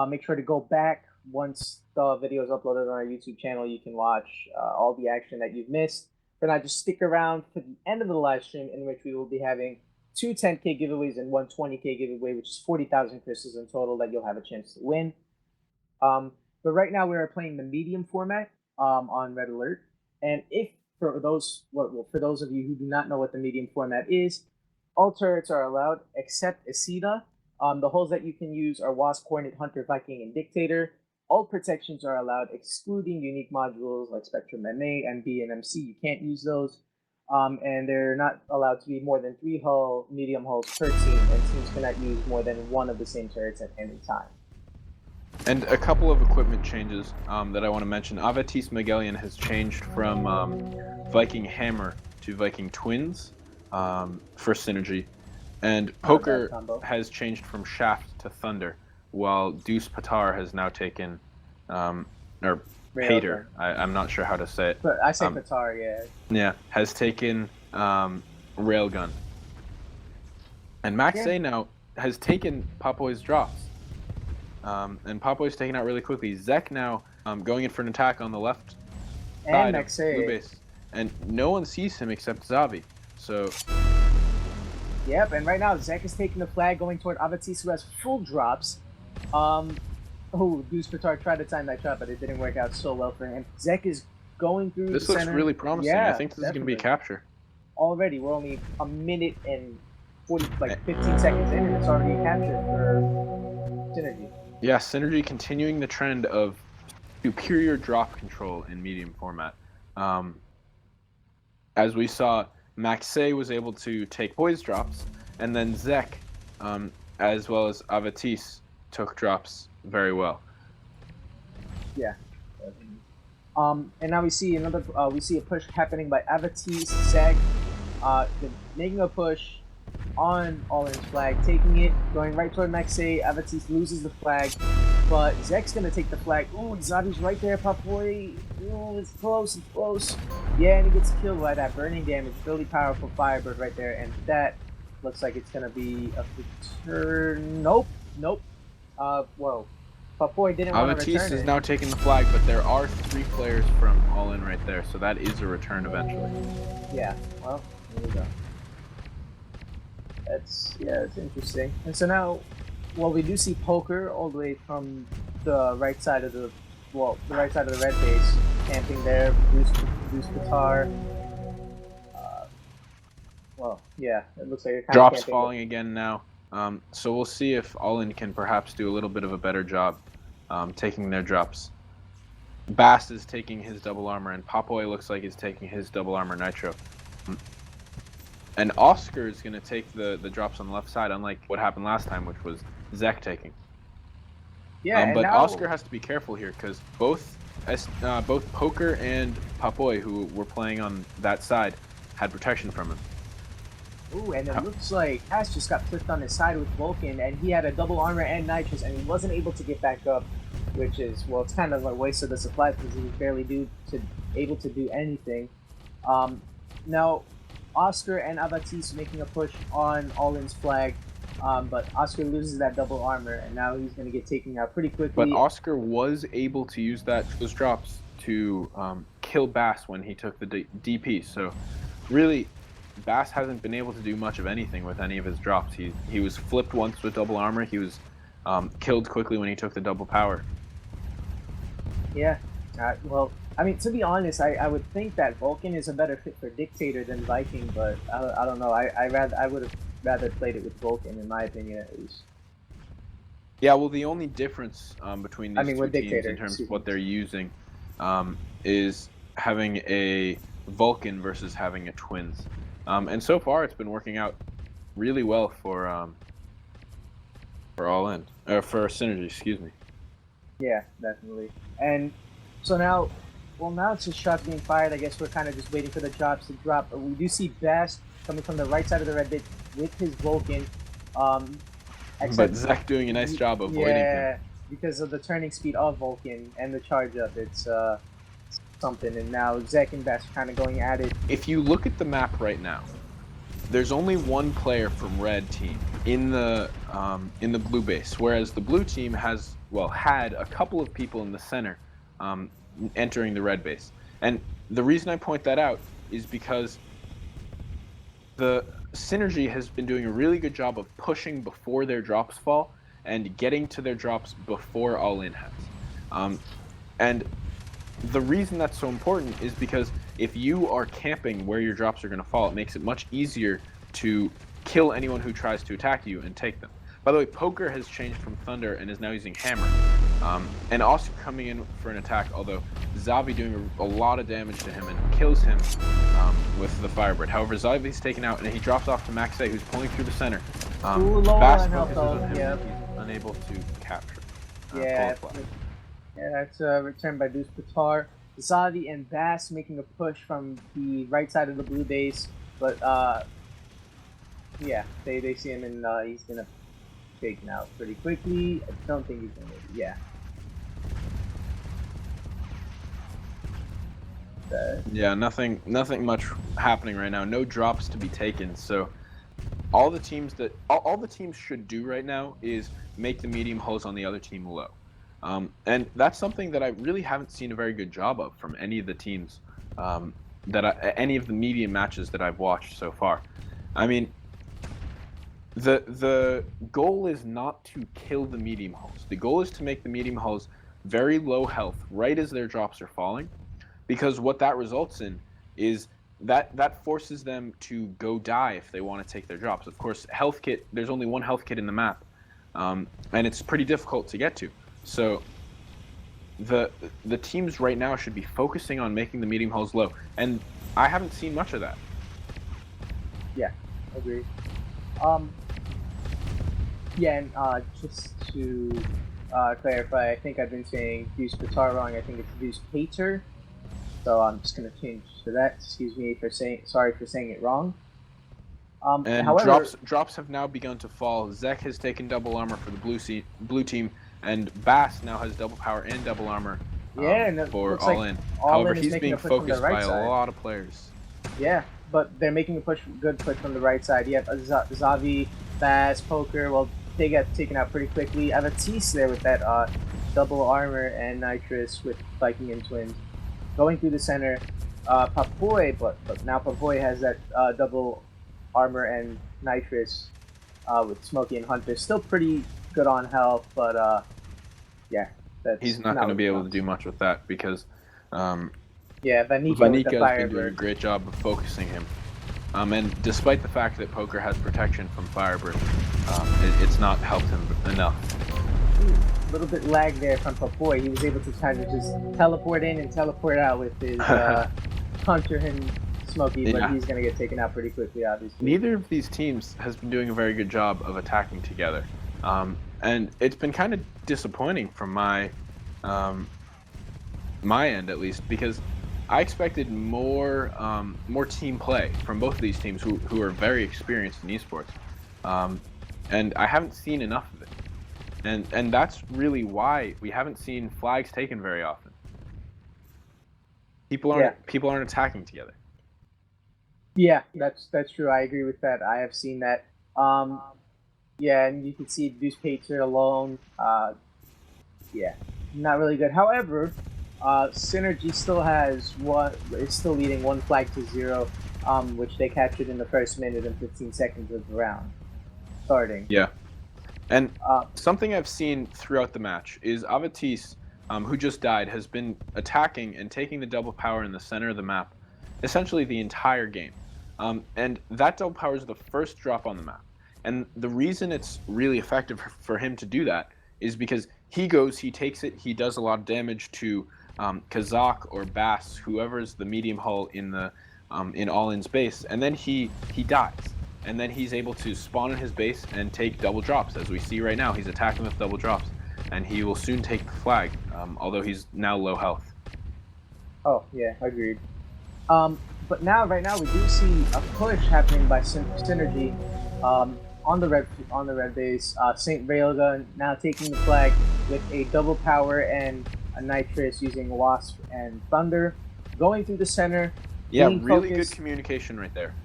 make sure to go back. Once the video is uploaded on our YouTube channel, you can watch all the action that you've missed. For now, just stick around for the end of the live stream, in which we will be having 2 10K giveaways and 1 20K giveaway, which is 40,000 crystals in total that you'll have a chance to win. But right now we are playing the medium format on Red Alert, and for those of you who do not know what the medium format is, all turrets are allowed except Isida. The holes that you can use are Wasp, Hornet, Hunter, Viking, and Dictator. All protections are allowed, excluding unique modules like Spectrum MA, MB, and MC. You can't use those. And they're not allowed to be more than 3 hull medium hulls per team, and teams cannot use more than 1 of the same turrets at any time. And a couple of equipment changes that I want to mention. Avatis Magellan has changed from Viking Hammer to Viking Twins for Synergy. And Poker has changed from Shaft to Thunder, while Deuce Patar has now taken, or Pater, I'm not sure how to say it. But I say Patar, yeah. Yeah, has taken Railgun. And Max A now has taken Papoy's drops. And Papoy's taken out really quickly. Zek now going in for an attack on the left side of blue base. And no one sees him except Zabi. So... Yep, and right now Zek is taking the flag going toward Avatis, who has full drops. Deuce Patar tried to time that shot, but it didn't work out so well for him. Zek is going through this the looks center. Really promising. Yeah, I think this is going to be a capture. Already, we're only a minute and 15 seconds in, and it's already a capture for Synergy. Yeah, Synergy continuing the trend of superior drop control in medium format. As we saw, Maxey was able to take Boy's drops, and then Zek, as well as Avatis, took drops very well. Yeah. And now we see a push happening by Avatis, Zek, making a push on All In's flag, taking it, going right toward Maxey. Avatis loses the flag, but Zek's gonna take the flag. Ooh, Zabi's right there, Papoy. Ooh, it's close, it's close. Yeah, and he gets killed by that burning damage. Really powerful Firebird right there, and that looks like it's gonna be a return. Nope, nope. Whoa. Papoy didn't want to return Avatiste is it. now taking the flag, but there are 3 players from All In right there, so that is a return eventually. Yeah, well, there we go. That's interesting. And so now, well, we do see Poker all the way from the right side of the right side of the red base, camping there. Bruce Qatar. Well, yeah, it looks like you're kind Drops of camping. falling again now, so we'll see if All In can perhaps do a little bit of a better job taking their drops. Bass is taking his double armor, and Papoy looks like he's taking his double armor nitro. And Oscar is going to take the drops on the left side, unlike what happened last time, which was Zek taking. Yeah, but now, Oscar has to be careful here because both Poker and Papoy, who were playing on that side, had protection from him. Ooh, and it looks like Ash just got flipped on his side with Vulcan, and he had a double armor and nitrous, and he wasn't able to get back up, which is, well, it's kind of a waste of the supply because he was barely able to do anything. Now, Oscar and Avatiste making a push on All-In's flag, but Oscar loses that double armor, and now he's going to get taken out pretty quickly. But Oscar was able to use those drops to kill Bass when he took the DP, so really, Bass hasn't been able to do much of anything with any of his drops. He was flipped once with double armor. He was killed quickly when he took the double power. Yeah, well, I mean, to be honest, I would think that Vulcan is a better fit for Dictator than Viking, but I don't know. I would have rather played it with Vulcan, in my opinion, at least. Yeah, well, the only difference between these two Dictator, teams in terms of what they're using is having a Vulcan versus having a Twins. And so far, it's been working out really well for All In, or for Synergy, excuse me. Yeah, definitely. And so now, well, now it's just shots being fired. I guess we're kind of just waiting for the drops to drop. But we do see Bass coming from the right side of the red bit with his Vulcan. But Zek doing a nice job avoiding him. Because of the turning speed of Vulcan and the charge up, it's something. And now Zek and Bass are kind of going at it. If you look at the map right now, there's only one player from red team in the blue base, whereas the blue team had a couple of people in the center entering the red base. And the reason I point that out is because the Synergy has been doing a really good job of pushing before their drops fall and getting to their drops before All In has. And the reason that's so important is because if you are camping where your drops are going to fall, it makes it much easier to kill anyone who tries to attack you and take them. By the way, Poker has changed from Thunder and is now using Hammer. And also coming in for an attack, although Zabi doing a lot of damage to him and kills him with the Firebird. However, Zabi's taken out and he drops off to Max A, who's pulling through the center. Bass focuses on him, yep. He's unable to capture. Yeah, that's a return by Deuce Qatar. Zabi and Bass making a push from the right side of the blue base, but yeah, they see him and he's gonna be taken out pretty quickly. I don't think he's gonna make it. Yeah. Yeah, nothing much happening right now. No drops to be taken. So all the teams should do right now is make the medium hulls on the other team low. And that's something that I really haven't seen a very good job of from any of the teams any of the medium matches that I've watched so far. I mean, the goal is not to kill the medium hulls. The goal is to make the medium hulls very low health right as their drops are falling, because what that results in is that forces them to go die if they want to take their drops. Of course, health kit, there's only one health kit in the map, and it's pretty difficult to get to. So the teams right now should be focusing on making the medium hulls low, and I haven't seen much of that. Yeah, agreed. Yeah, and just to clarify, I think I've been saying Deuce Qatar wrong. I think it's Deuce Pater. So I'm just gonna change to that. Excuse me sorry for saying it wrong. And however, drops have now begun to fall. Zek has taken double armor for the blue team. and Bass now has double power and double armor Yeah, and it for looks all like in. All However, In is he's making being a push from the focused by right a side. lot of players. Yeah, but they're making a good push from the right side. You have Zavi, Baz, Poker. Well, they get taken out pretty quickly. Avatis there with that double armor and Nitrous with Viking and Twins. Going through the center, Papoy, but now Papoy has that double armor and Nitrous with Smokey and Hunter. Still pretty good on health, but yeah, that's He's not going to be able to do much with that because yeah, Vanika with the has been doing a Firebird. great job of focusing him. And despite the fact that Poker has protection from Firebird, it's not helped him enough. A little bit lag there from Papoy. He was able to kind of just teleport in and teleport out with his Hunter and Smokey, but he's going to get taken out pretty quickly, obviously. Neither of these teams has been doing a very good job of attacking together. And it's been kind of disappointing from my end, at least, because I expected more team play from both of these teams who are very experienced in esports. And I haven't seen enough of it. And that's really why we haven't seen flags taken very often. People aren't attacking together. Yeah, that's true. I agree with that. I have seen that. Yeah, and you can see Deuce Pater alone. Yeah, not really good. However, Synergy still is still leading 1 flag to 0, which they captured in the first minute and 15 seconds of the round starting. Yeah. And something I've seen throughout the match is Avatis, who just died, has been attacking and taking the double power in the center of the map essentially the entire game. And that double power is the first drop on the map. And the reason it's really effective for him to do that is because he takes it, he does a lot of damage to Kazak or Bass, whoever's the medium hull in All In's base, and then he dies. And then he's able to spawn in his base and take double drops. As we see right now, he's attacking with double drops. And he will soon take the flag, although he's now low health. Oh, yeah, agreed. But right now, we do see a push happening by Synergy on the red base. Saint Railgun now taking the flag with a double power and a Nitrous using Wasp and Thunder. Going through the center. Yeah, really good communication right there.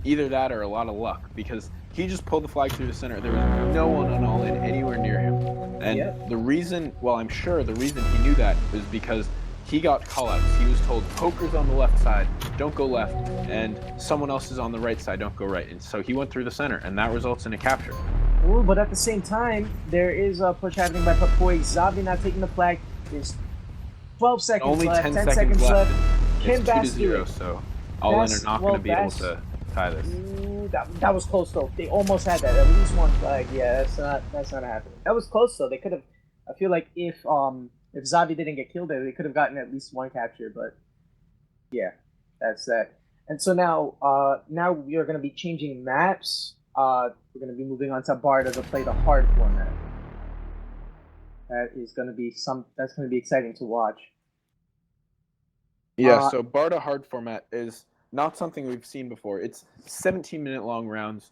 Either that or a lot of luck, because he just pulled the flag through the center. There was no one on All In anywhere near him. And the reason, well, I'm sure the reason he knew that is because he got callouts. He was told, Poker's on the left side, don't go left, and someone else is on the right side, don't go right. And so he went through the center, and that results in a capture. Ooh, but at the same time, there is a push happening by Papoy. Zavi not taking the flag. There's 12 seconds Only left. 10 seconds left. Can It's 2-0, so All In are not going to be able to tie this. That was close though. They almost had that. At least 1 flag. Yeah, that's not happening. That was close though. They could have. I feel like if Zavi didn't get killed there, they could have gotten at least 1 capture. But yeah, that's that. And so now we are going to be changing maps. We're going to be moving on to Barda to play the hard format. That's going to be exciting to watch. Yeah, so Barda hard format is not something we've seen before. It's 17-minute long rounds,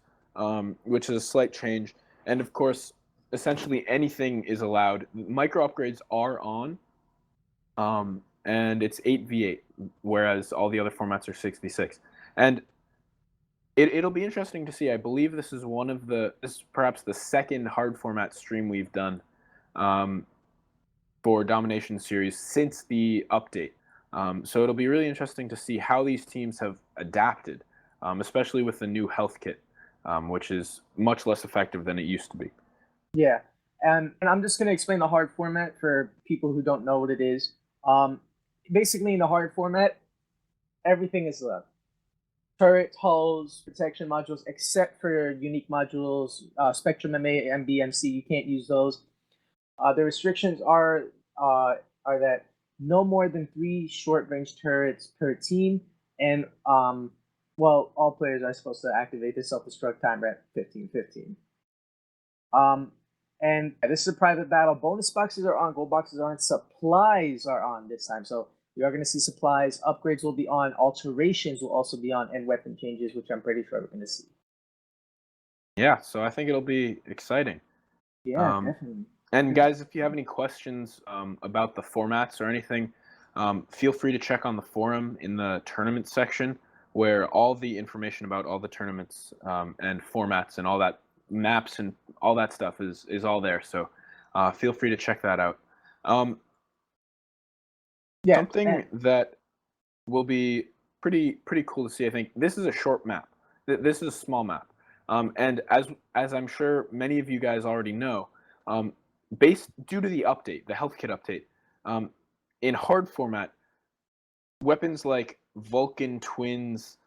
which is a slight change. And of course, essentially anything is allowed. Micro upgrades are on, and it's 8v8, whereas all the other formats are 6v6. And it'll be interesting to see. I believe this is perhaps the second hard format stream we've done for Domination series since the update. So it'll be really interesting to see how these teams have adapted, especially with the new health kit, which is much less effective than it used to be. Yeah, and I'm just going to explain the hard format for people who don't know what it is. Basically, in the hard format, everything is allowed. Turrets, hulls, protection modules, except for unique modules, Spectrum MA, MB, MC, you can't use those. The restrictions are that no more than 3 short-range turrets per team, and all players are supposed to activate the self-destruct timer at 15:15. And this is a private battle. Bonus boxes are on, gold boxes are on, supplies are on this time. So you are going to see supplies, upgrades will be on, alterations will also be on, and weapon changes, which I'm pretty sure we're going to see. Yeah, so I think it'll be exciting. Yeah, definitely. And guys, if you have any questions about the formats or anything, feel free to check on the forum in the tournament section, where all the information about all the tournaments and formats and all that maps and all that stuff is all there. So feel free to check that out. Yeah. Something that will be pretty cool to see. I think this is a short map. This is a small map, and as I'm sure many of you guys already know, due to the update, the health kit update, in hard format, weapons like Vulcan Twins,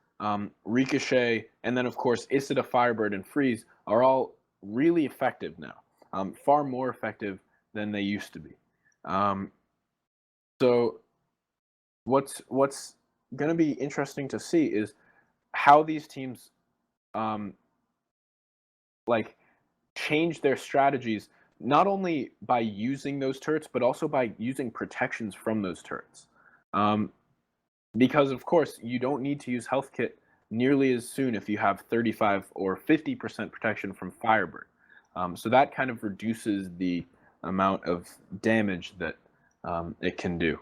Ricochet, and then of course Isida Firebird and Freeze are all really effective now, far more effective than they used to be. So what's going to be interesting to see is how these teams like change their strategies, not only by using those turrets but also by using protections from those turrets, because of course you don't need to use health kit nearly as soon if you have 35 or 50% protection from Firebird. So that kind of reduces the amount of damage that it can do.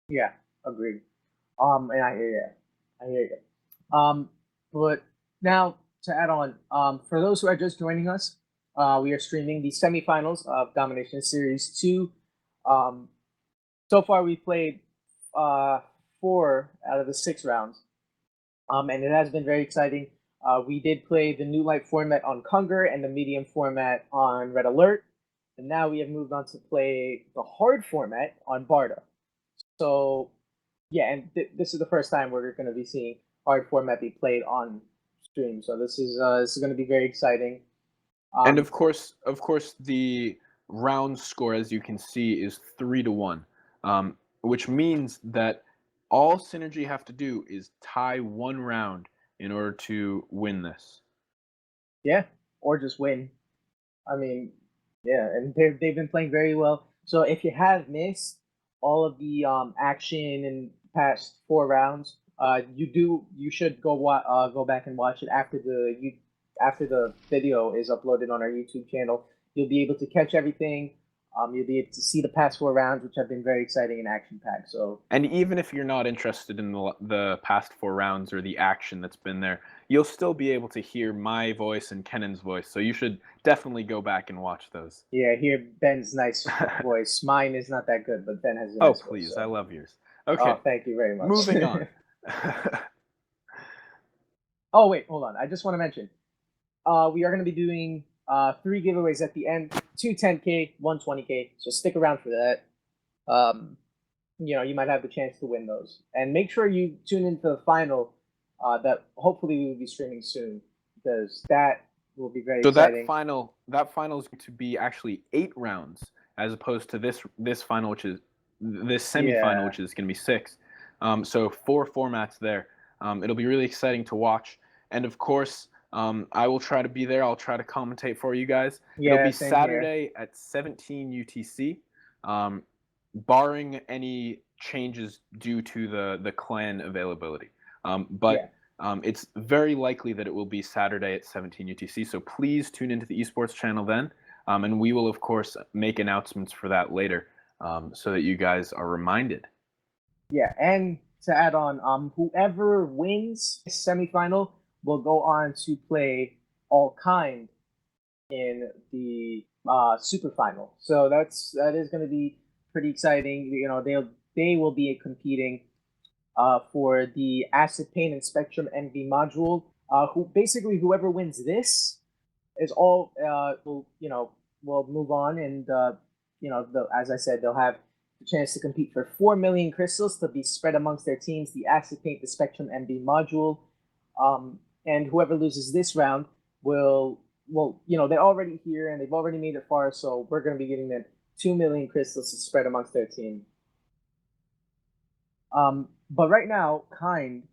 Yeah, agreed. And I hear you. I hear you. But now to add on, for those who are just joining us, we are streaming the semifinals of Domination Series 2. So far, we played 4 out of the 6 rounds, and it has been very exciting. We did play the new light format on Kunger and the medium format on Red Alert, and now we have moved on to play the hard format on Barda. So, yeah, and this is the first time we're going to be seeing hard format be played on stream. So this is going to be very exciting. And of course, the round score, as you can see, is 3-1, which means that all Synergy have to do is tie one round in order to win this. Yeah, or just win. I mean, yeah, and they've been playing very well. So if you have missed all of the action in the past 4 rounds, you should go back and watch it after the video is uploaded on our YouTube channel. You'll be able to catch everything. You'll be able to see the past 4 rounds, which have been very exciting and action-packed. So, and even if you're not interested in the past 4 rounds or the action that's been there, you'll still be able to hear my voice and Kenan's voice. So you should definitely go back and watch those. Yeah, hear Ben's nice voice. Mine is not that good, but Ben has a nice voice. Oh, please, so. I love yours. Okay. Oh, thank you very much. Moving on. Oh, wait, hold on. I just want to mention, we are going to be doing 3 giveaways at the end, 2 10K, 1 20K. So stick around for that. You might have the chance to win those. And make sure you tune into the final that hopefully we will be streaming soon, because that will be very exciting. So that final is going to be actually 8 rounds as opposed to this final, which is this semifinal, which is going to be 6. So 4 formats there. It'll be really exciting to watch. And of course, I will try to be there. I'll try to commentate for you guys. Yeah, it'll be Saturday at 17 UTC, barring any changes due to the clan availability. It's very likely that it will be Saturday at 17 UTC. So please tune into the esports channel then. And we will, of course, make announcements for that later so that you guys are reminded. Yeah, and to add on, whoever wins this semifinal will go on to play All Kind in the Superfinal. So that is going to be pretty exciting. They will be competing for the Acid Pain and Spectrum Envy module. Whoever wins this is all will move on, and as I said, they'll have the chance to compete for 4 million crystals to be spread amongst their teams, the Acid Paint, the Spectrum MB module. And whoever loses this round will, they're already here and they've already made it far, so we're going to be giving them 2 million crystals to spread amongst their team. But right now, Kind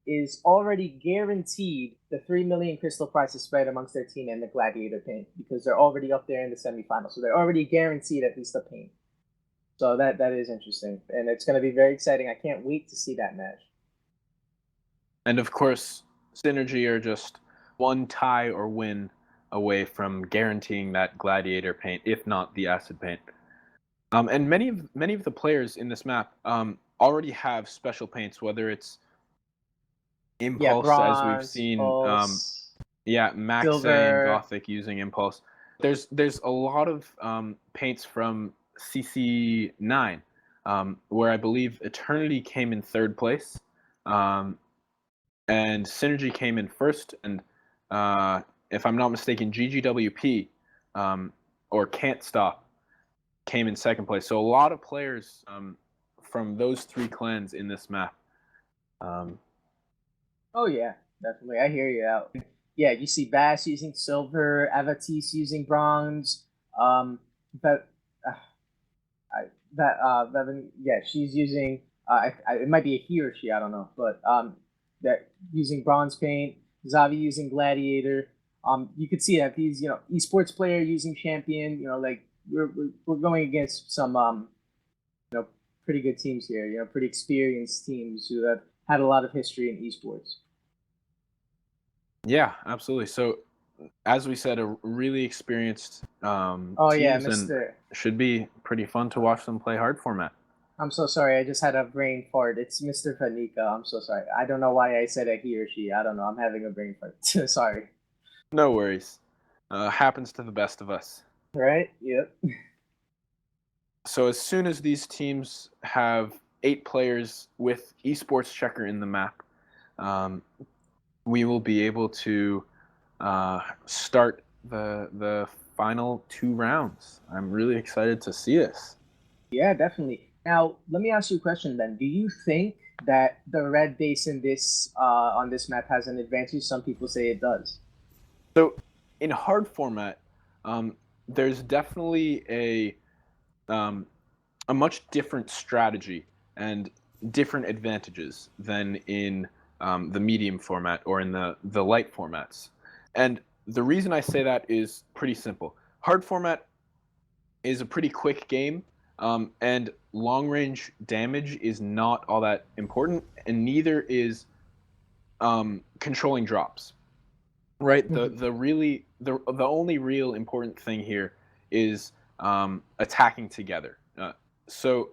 is already guaranteed the 3 million crystal prize to spread amongst their team and the Gladiator Paint, because they're already up there in the semifinal, so they're already guaranteed at least a paint. So that is interesting, and it's going to be very exciting. I can't wait to see that match. And of course, Synergy are just one tie or win away from guaranteeing that gladiator paint, if not the acid paint. And many of the players in this map already have special paints, whether it's Yeah, Impulse, as we've bronze, seen. pulse, Yeah, Maxe and silver. Gothic using Impulse. There's a lot of paints from CC9, where I believe Eternity came in third place, um, and Synergy came in first, and if I'm not mistaken, GGWP or Can't Stop came in second place. So a lot of players from those three clans in this map. Oh yeah, definitely. I hear you out. Yeah, you see Bass using silver, Avatis using bronze. But I, yeah, she's using. It might be a he or she. I don't know, but that using bronze paint. Zavi using gladiator. You could see that these esports player using champion. Like we're going against some pretty good teams here. Pretty experienced teams who have had a lot of history in esports. Yeah, absolutely. So, as we said, a really experienced Oh yeah, teams, and Mr. should be pretty fun to watch them play hard format. I'm so sorry. I just had a brain fart. It's Mr. Fanika. I'm so sorry. I don't know why I said a he or she. I don't know. I'm having a brain fart. Sorry. No worries. Happens to the best of us. Right? Yep. So as soon as these teams have 8 players with esports checker in the map, we will be able to start the final 2 rounds. I'm really excited to see this. Yeah, definitely. Now, let me ask you a question then. Do you think that the red base in this on this map has an advantage? Some people say it does. So in hard format, there's definitely a much different strategy and different advantages than in the medium format or in the light formats. And the reason I say that is pretty simple. Hard format is a pretty quick game, and long range damage is not all that important, and neither is controlling drops. Right. The only real important thing here is attacking together. So,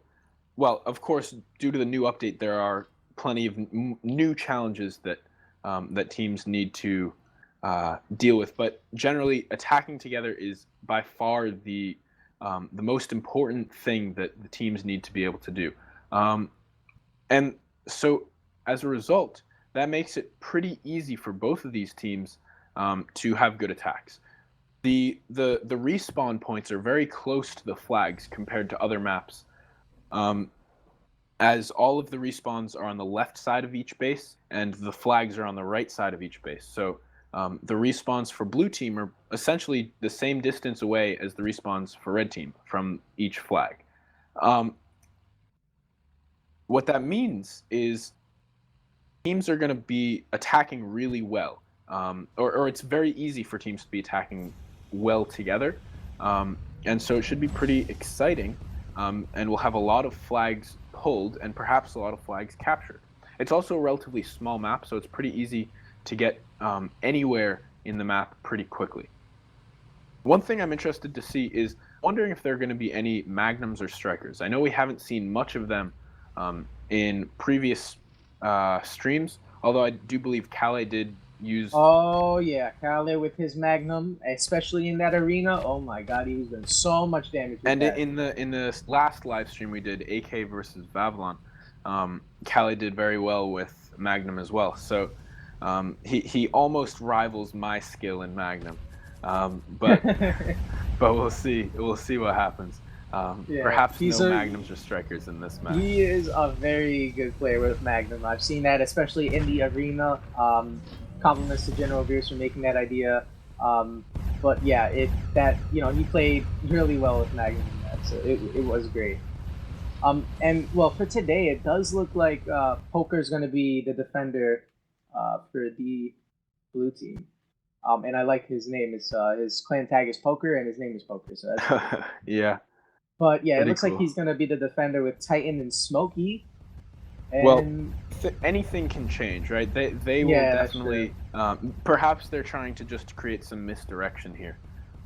well, of course, due to the new update, there are plenty of new challenges that that teams need to deal with. But generally, attacking together is by far the most important thing that the teams need to be able to do. And so, as a result, that makes it pretty easy for both of these teams to have good attacks. The respawn points are very close to the flags compared to other maps, as all of the respawns are on the left side of each base and the flags are on the right side of each base. So the respawns for blue team are essentially the same distance away as the respawns for red team from each flag. What that means is teams are going to be attacking really well, or it's very easy for teams to be attacking well together, and so it should be pretty exciting, and we'll have a lot of flags pulled and perhaps a lot of flags captured. It's also a relatively small map, so it's pretty easy to get anywhere in the map pretty quickly. One thing I'm interested to see is wondering if there are going to be any magnums or strikers. I know we haven't seen much of them in previous streams, although I do believe Calais did use. Oh yeah, Calais with his Magnum, especially in that arena. Oh my God, he was doing so much damage. And in the last live stream we did, AK versus Vavlon, Calais did very well with Magnum as well. So he almost rivals my skill in Magnum, but we'll see what happens. Yeah, perhaps no magnums or strikers in this match. He is a very good player with Magnum. I've seen that, especially in the arena. Compliments to General Beers for making that idea. But yeah, he played really well with Magnum in that, so it was great. And well, for today, it does look like Poker is going to be the defender for the blue team. And I like his name. His clan tag is Poker, and his name is Poker. So that's yeah. But yeah, it looks like he's going to be the defender with Titan and Smokey. Well, And anything can change, right? They will yeah, that's true. definitely. Perhaps they're trying to just create some misdirection here.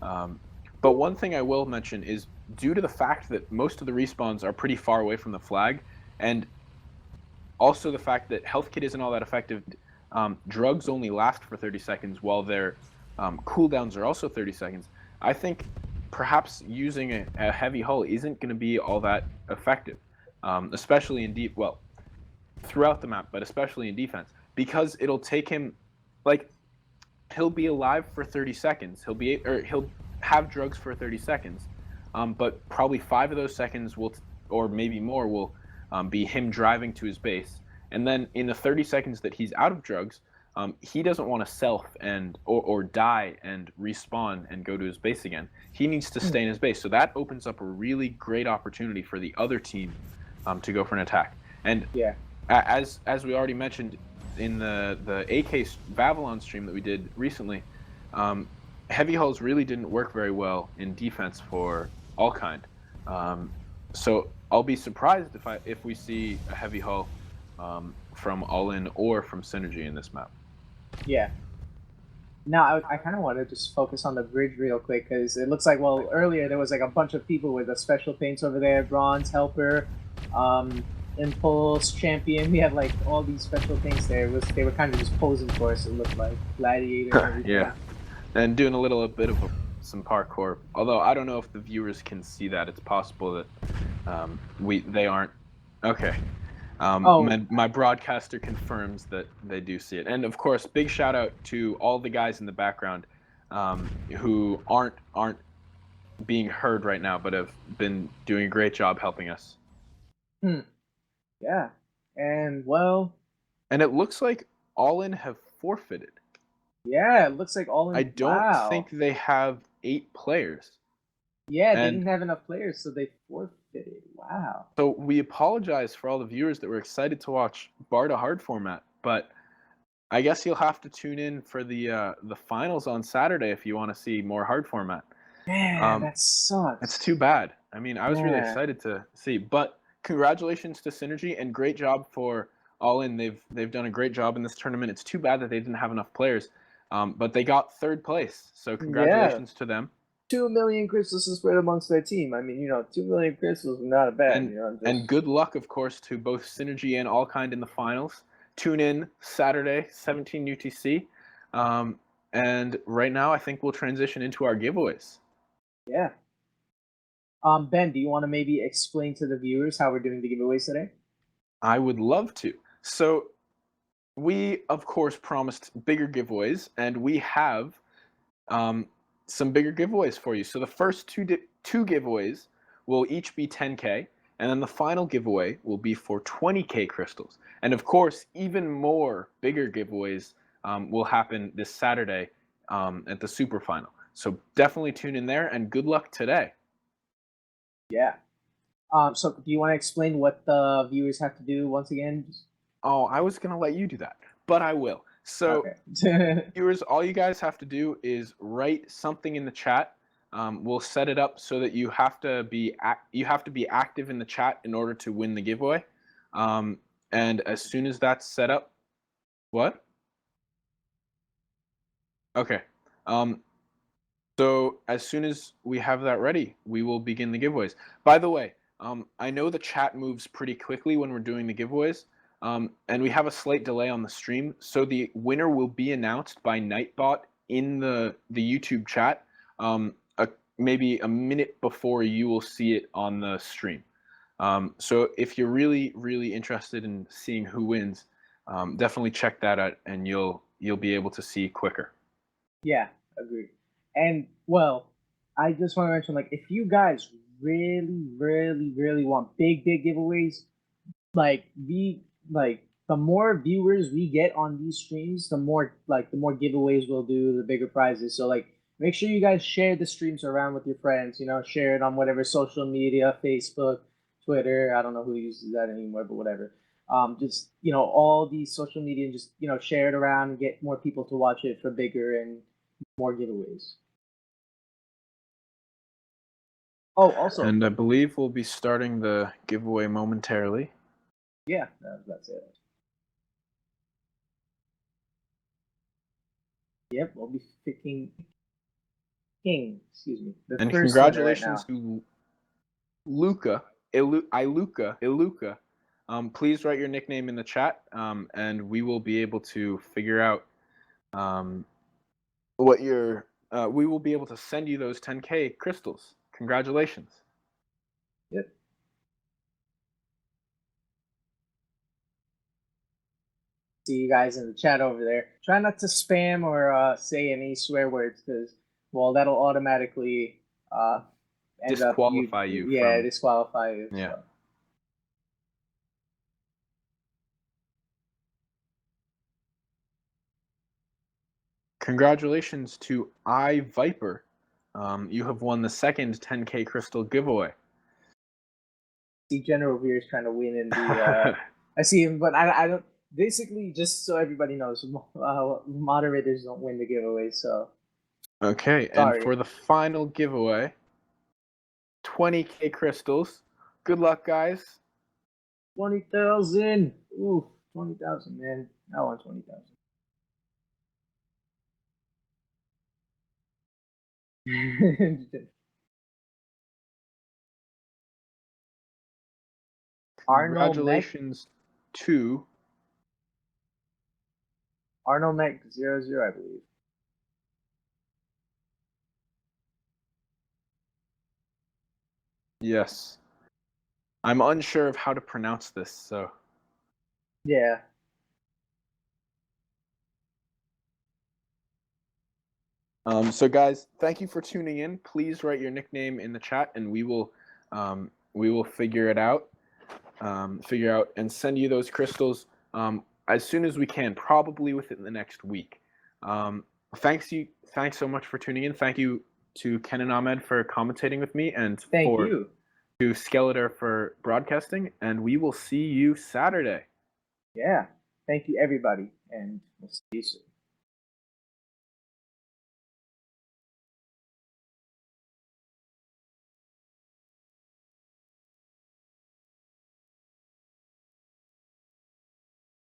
Um, but one thing I will mention is due to the fact that most of the respawns are pretty far away from the flag, and also the fact that health kit isn't all that effective. Drugs only last for 30 seconds, while their cooldowns are also 30 seconds. I think perhaps using a heavy hull isn't going to be all that effective, especially in deep. Well, throughout the map, but especially in defense, because it'll take him, like, he'll be alive for 30 seconds. He'll have drugs for 30 seconds, but probably 5 of those seconds will, or maybe more, will be him driving to his base. And then in the 30 seconds that he's out of drugs, he doesn't want to self and or die and respawn and go to his base again. He needs to stay in his base. So that opens up a really great opportunity for the other team to go for an attack. And Yeah. as we already mentioned in the AK Vavalon stream that we did recently, heavy hulls really didn't work very well in defense for Allkind. So I'll be surprised if we see a heavy hull from All In or from Synergy in this map. Yeah. Now, I kind of want to just focus on the bridge real quick because it looks like, well, earlier there was like a bunch of people with the special paints over there, Bronze, Helper, Impulse, Champion. We had like all these special paints there. They were kind of just posing for us, it looked like. Gladiator and everything. Yeah, and doing a bit of some parkour. Although I don't know if the viewers can see that. It's possible that they aren't. Okay. My broadcaster confirms that they do see it. And of course, big shout out to all the guys in the background who aren't being heard right now, but have been doing a great job helping us. Yeah. And well. And it looks like All In have forfeited. Yeah, it looks like All In. I don't think they have 8 players. Yeah, they didn't have enough players, so they forfeited. Wow. So we apologize for all the viewers that were excited to watch Barda hard format, but I guess you'll have to tune in for the finals on Saturday if you want to see more hard format. Man, that sucks. It's too bad. I mean, I was really excited to see, but congratulations to Synergy and great job for All In. They've done a great job in this tournament. It's too bad that they didn't have enough players, but they got 3rd place. So congratulations to them. 2 million crystals to spread amongst their team. I mean, 2 million crystals is not bad. And good luck, of course, to both Synergy and Allkind in the finals. Tune in Saturday, 17 UTC. And right now, I think we'll transition into our giveaways. Yeah. Ben, do you want to maybe explain to the viewers how we're doing the giveaways today? I would love to. So we, of course, promised bigger giveaways, and we have some bigger giveaways for you. So the first two giveaways will each be 10K, and then the final giveaway will be for 20K crystals. And of course, even more bigger giveaways will happen this Saturday at the Superfinal. So definitely tune in there, and good luck today. Yeah. So do you want to explain what the viewers have to do once again? Oh, I was going to let you do that, but I will. So, viewers, all you guys have to do is write something in the chat. We'll set it up so that you have to be active in the chat in order to win the giveaway. And as soon as that's set up, what? Okay. So as soon as we have that ready, we will begin the giveaways. By the way, I know the chat moves pretty quickly when we're doing the giveaways. And we have a slight delay on the stream, so the winner will be announced by Nightbot in the YouTube chat, maybe a minute before you will see it on the stream. So if you're really, really interested in seeing who wins, definitely check that out, and you'll be able to see quicker. Yeah, agreed. And well, I just want to mention, like, if you guys really, really, really want big giveaways, the more viewers we get on these streams, the more giveaways we'll do, the bigger prizes. So like, make sure you guys share the streams around with your friends. Share it on whatever social media, Facebook, Twitter. I don't know who uses that anymore, but whatever. Just all these social media, and just share it around and get more people to watch it for bigger and more giveaways. Oh, also. And I believe we'll be starting the giveaway momentarily. Yeah, that's it. Yep, we'll be picking King. Excuse me. The And first winner right congratulations now. to Luca, Iluka. Please write your nickname in the chat, and we will be able to figure out what your. We will be able to send you those 10K crystals. Congratulations. Yep. See you guys in the chat over there. Try not to spam or say any swear words, because well, that'll automatically end Disqualify up you. Yeah, disqualify you. Yeah. So. Congratulations to iViper. You have won the second 10K crystal giveaway. See, General Veer is trying to win in the. I see him, but I don't. Basically, just so everybody knows, moderators don't win the giveaway. So. Okay, Sorry. and for the final giveaway, 20K crystals. Good luck, guys. 20,000. Ooh, 20,000, man. I want 20,000. Congratulations to Arnold Mech 00, I believe. Yes. I'm unsure of how to pronounce this, so. Yeah. So guys, thank you for tuning in. Please write your nickname in the chat, and we will figure it out, and send you those crystals as soon as we can, probably within the next week. Thanks so much for tuning in. Thank you to kenanahmed for commentating with me, and Thank you to Skeletor for broadcasting, and we will see you Saturday. Yeah. Thank you, everybody, and we'll see you soon.